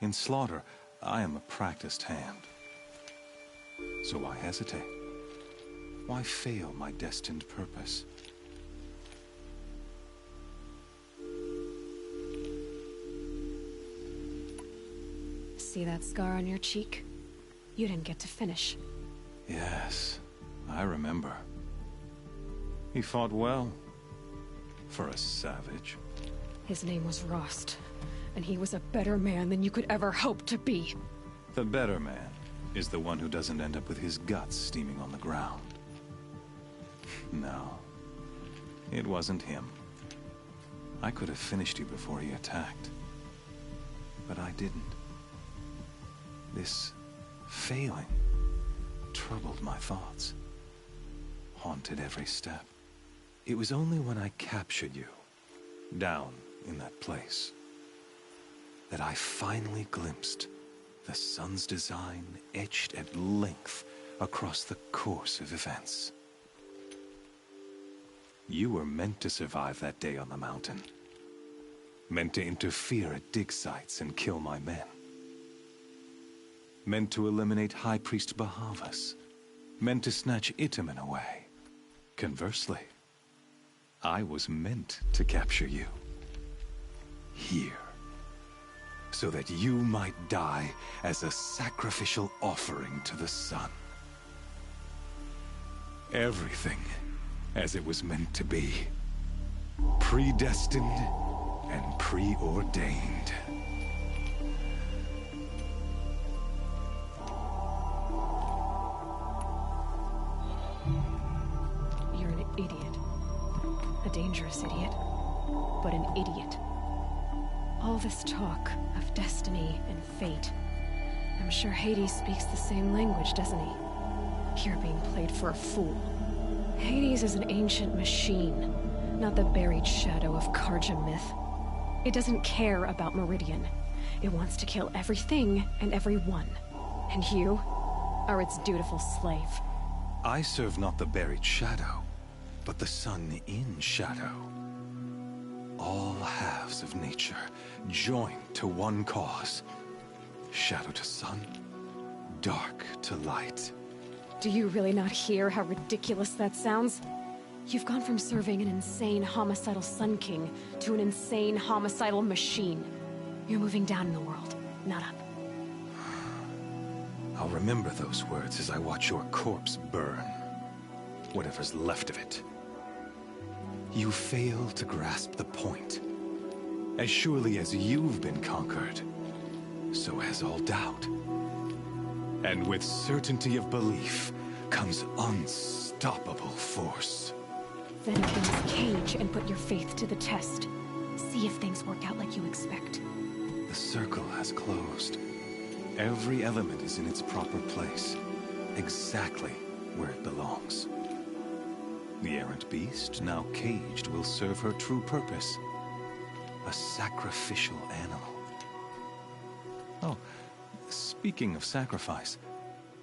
In slaughter, I am a practiced hand. So why hesitate? Why fail my destined purpose? See that scar on your cheek? You didn't get to finish. Yes, I remember. He fought well. For a savage. His name was Rost, and he was a better man than you could ever hope to be. The better man is the one who doesn't end up with his guts steaming on the ground. No, it wasn't him. I could have finished you before he attacked. But I didn't. This failing troubled my thoughts, haunted every step. It was only when I captured you, down in that place, that I finally glimpsed the sun's design etched at length across the course of events. You were meant to survive that day on the mountain. Meant to interfere at dig sites and kill my men. Meant to eliminate High Priest Bahavas. Meant to snatch Itamen away. Conversely, I was meant to capture you. Here. So that you might die as a sacrificial offering to the sun. Everything as it was meant to be. Predestined and preordained. You're an idiot. A dangerous idiot. But an idiot. All this talk of destiny and fate. I'm sure Hades speaks the same language, doesn't he? You're being played for a fool. Hades is an ancient machine, not the buried shadow of Karja myth. It doesn't care about Meridian. It wants to kill everything and everyone. And you are its dutiful slave. I serve not the buried shadow, but the sun in shadow. All halves of nature joined to one cause. Shadow to sun, dark to light. Do you really not hear how ridiculous that sounds? You've gone from serving an insane homicidal Sun King to an insane homicidal machine. You're moving down in the world, not up. I'll remember those words as I watch your corpse burn. Whatever's left of it. You fail to grasp the point. As surely as you've been conquered, so has all doubt. And with certainty of belief comes unstoppable force. Then open this cage and put your faith to the test. See if things work out like you expect. The circle has closed. Every element is in its proper place, exactly where it belongs. The errant beast, now caged, will serve her true purpose. A sacrificial animal. Oh, speaking of sacrifice,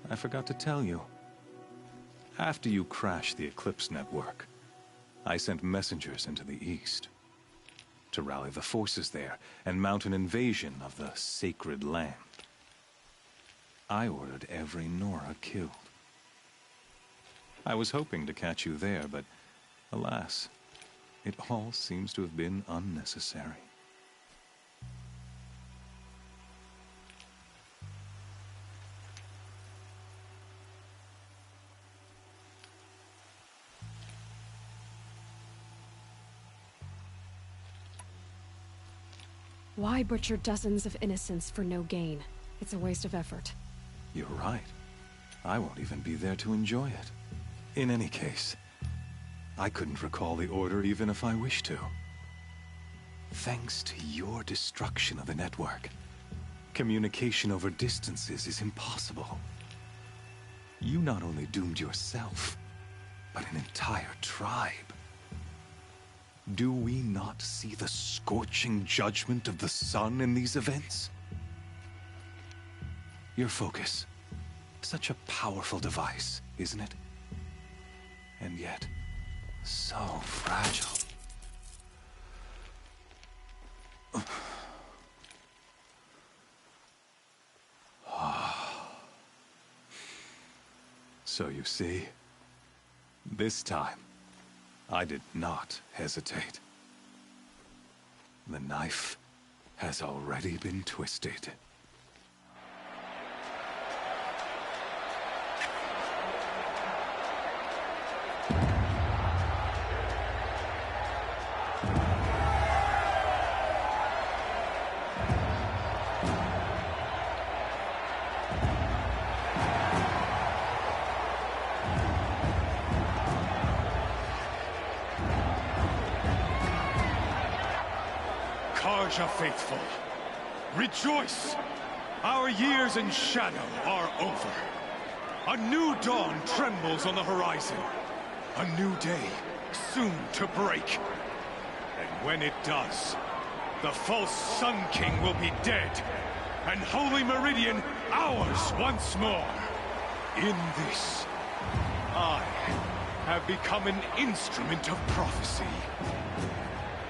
I forgot to tell you. After you crashed the Eclipse network, I sent messengers into the east to rally the forces there and mount an invasion of the sacred land. I ordered every Nora killed. I was hoping to catch you there, but alas, it all seems to have been unnecessary. Why butcher dozens of innocents for no gain? It's a waste of effort. You're right. I won't even be there to enjoy it. In any case, I couldn't recall the order even if I wished to. Thanks to your destruction of the network, communication over distances is impossible. You not only doomed yourself, but an entire tribe. Do we not see the scorching judgment of the sun in these events? Your focus. Such a powerful device, isn't it? And yet, so fragile. So you see, this time, I did not hesitate. The knife has already been twisted. Karja faithful, rejoice! Our years in shadow are over. A new dawn trembles on the horizon. A new day soon to break. And when it does, the false Sun King will be dead, and Holy Meridian ours once more. In this, I have become an instrument of prophecy.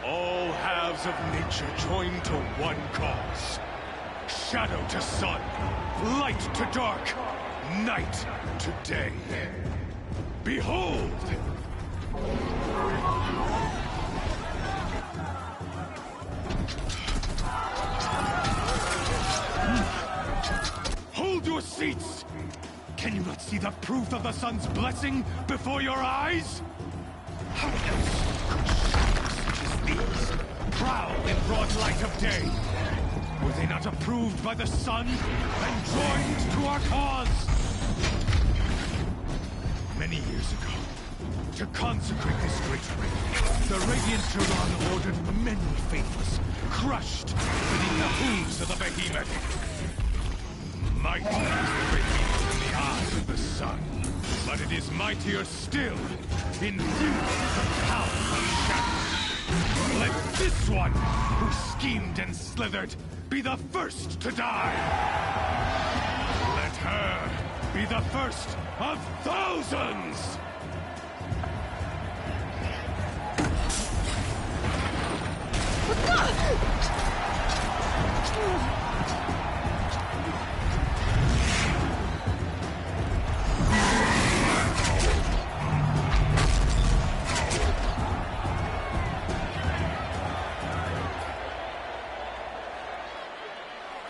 All halves of nature join to one cause. Shadow to sun, light to dark, night to day. Behold! Hold your seats! Can you not see the proof of the sun's blessing before your eyes? How else could shadows such as these prowl in broad light of day? Were they not approved by the sun and joined to our cause? Many years ago, to consecrate this great ring, the Radiant Tehran ordered many faithless, crushed beneath the hooves of the behemoth. Mighty is the Radiant in the eyes of the sun, but it is mightier still, infused with the power of shadow. Let this one, who schemed and slithered, be the first to die! Let her be the first of thousands!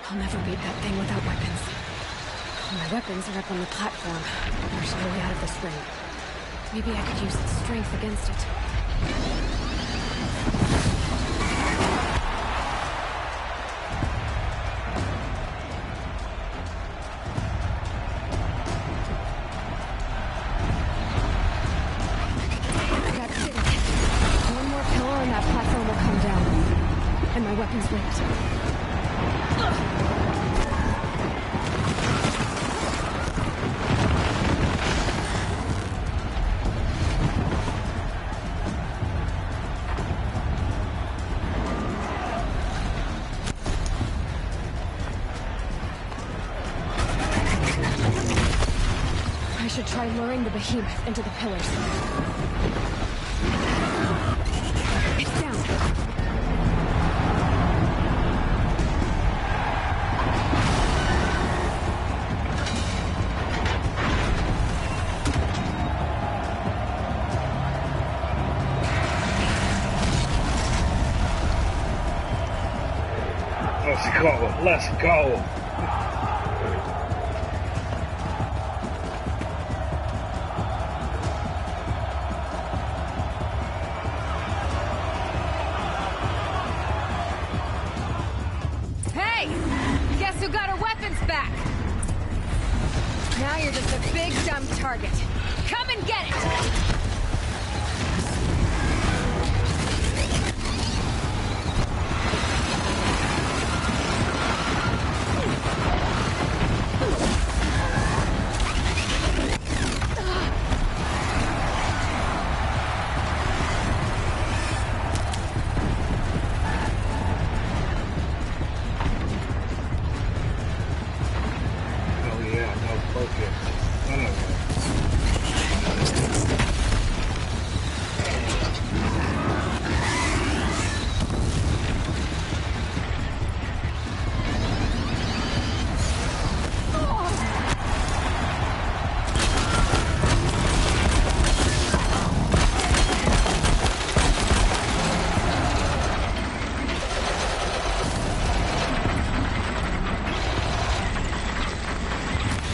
I'll never beat that thing without weapons. My weapons are up on the platform. They're slowly out of this ring. Maybe I could use its strength against it. That's it. One more pillar and that platform will come down. And my weapon's linked. Try luring the behemoth into the pillars. Down. Let's go. Hey! Guess who got her weapons back? Now you're just a big dumb target. Come and get it!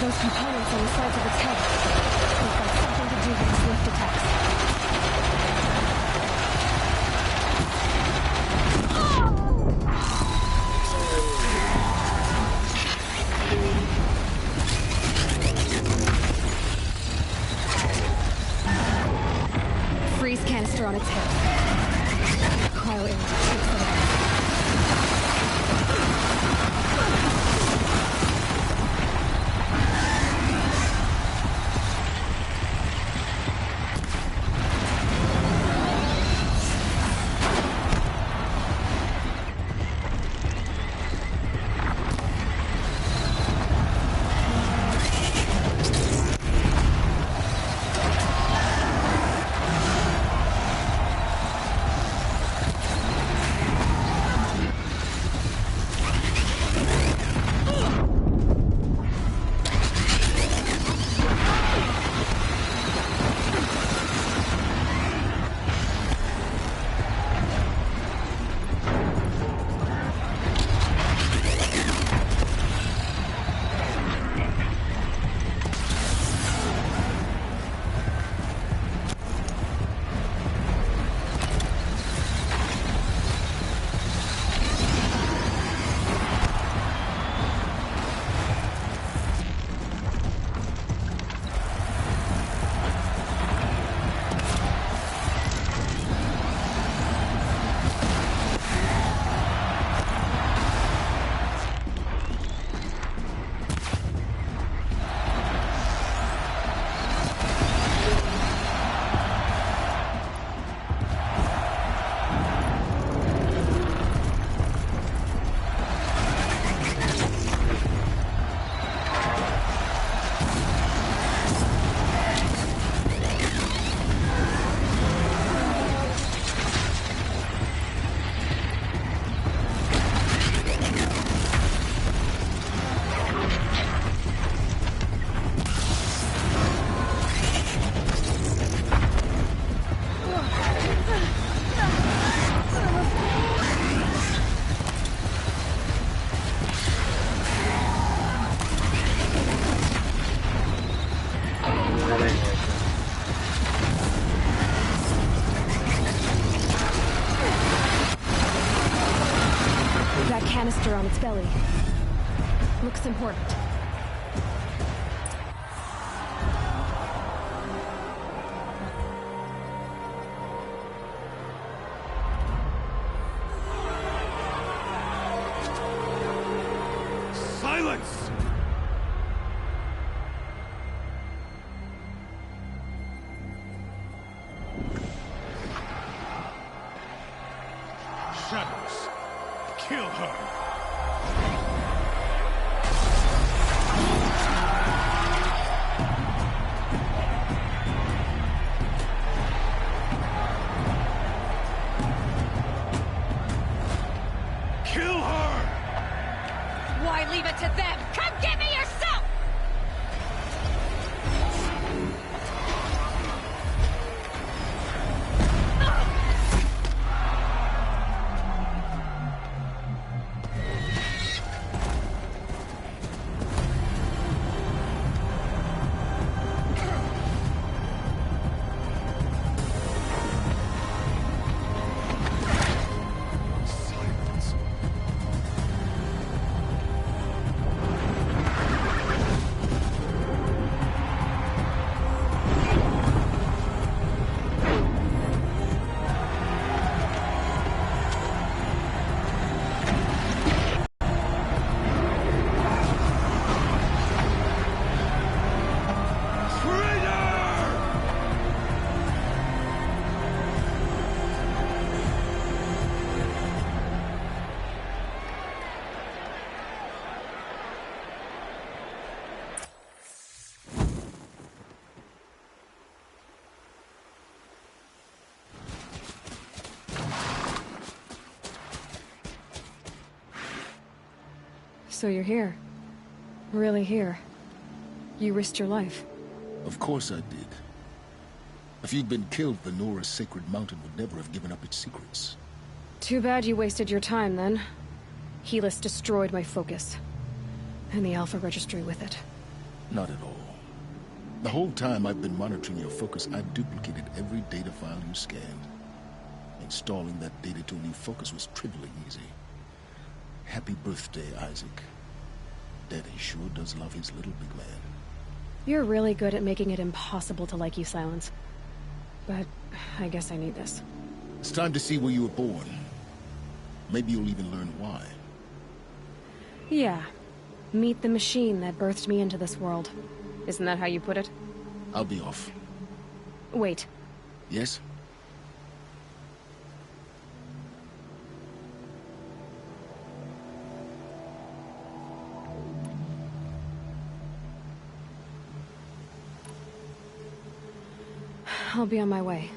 Those components on the sides of its head. They've got something to do with its lift attacks. Freeze canister on its head. Cryo image takes it out. That canister on its belly. Looks important. Silence! Shadows, kill her! So you're here. Really here. You risked your life. Of course I did. If you'd been killed, the Nora's sacred mountain would never have given up its secrets. Too bad you wasted your time, then. Helis destroyed my focus. And the Alpha Registry with it. Not at all. The whole time I've been monitoring your focus, I've duplicated every data file you scanned. Installing that data to a new focus was trivially easy. Happy birthday, Isaac. Daddy sure does love his little big man. You're really good at making it impossible to like you, Silence. But I guess I need this. It's time to see where you were born. Maybe you'll even learn why. Yeah. Meet the machine that birthed me into this world. Isn't that how you put it? I'll be off. Wait. Yes? I'll be on my way.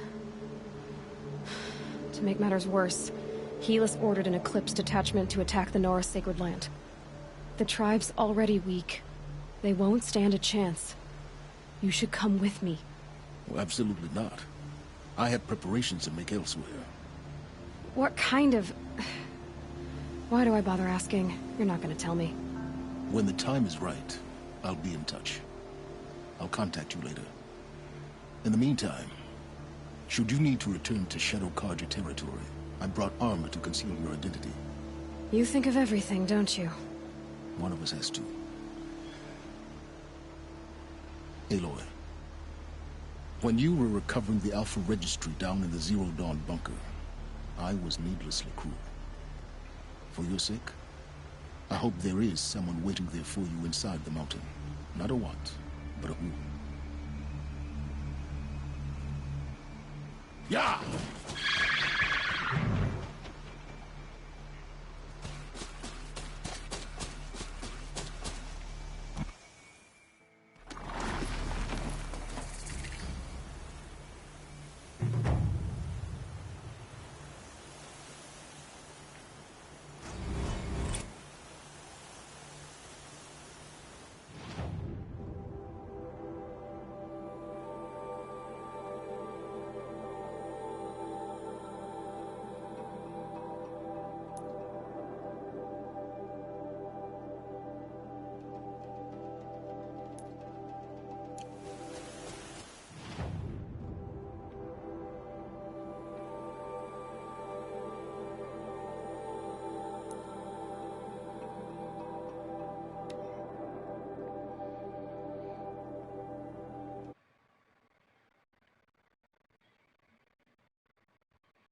To make matters worse, Helis ordered an Eclipse detachment to attack the Nora Sacred Land. The tribe's already weak. They won't stand a chance. You should come with me. Well, absolutely not. I have preparations to make elsewhere. What kind of... Why do I bother asking? You're not gonna tell me. When the time is right, I'll be in touch. I'll contact you later. In the meantime, should you need to return to Shadow Karja territory, I brought armor to conceal your identity. You think of everything, don't you? One of us has to. Aloy, when you were recovering the Alpha Registry down in the Zero Dawn bunker, I was needlessly cruel. For your sake, I hope there is someone waiting there for you inside the mountain. Not a what, but a who. Yeah!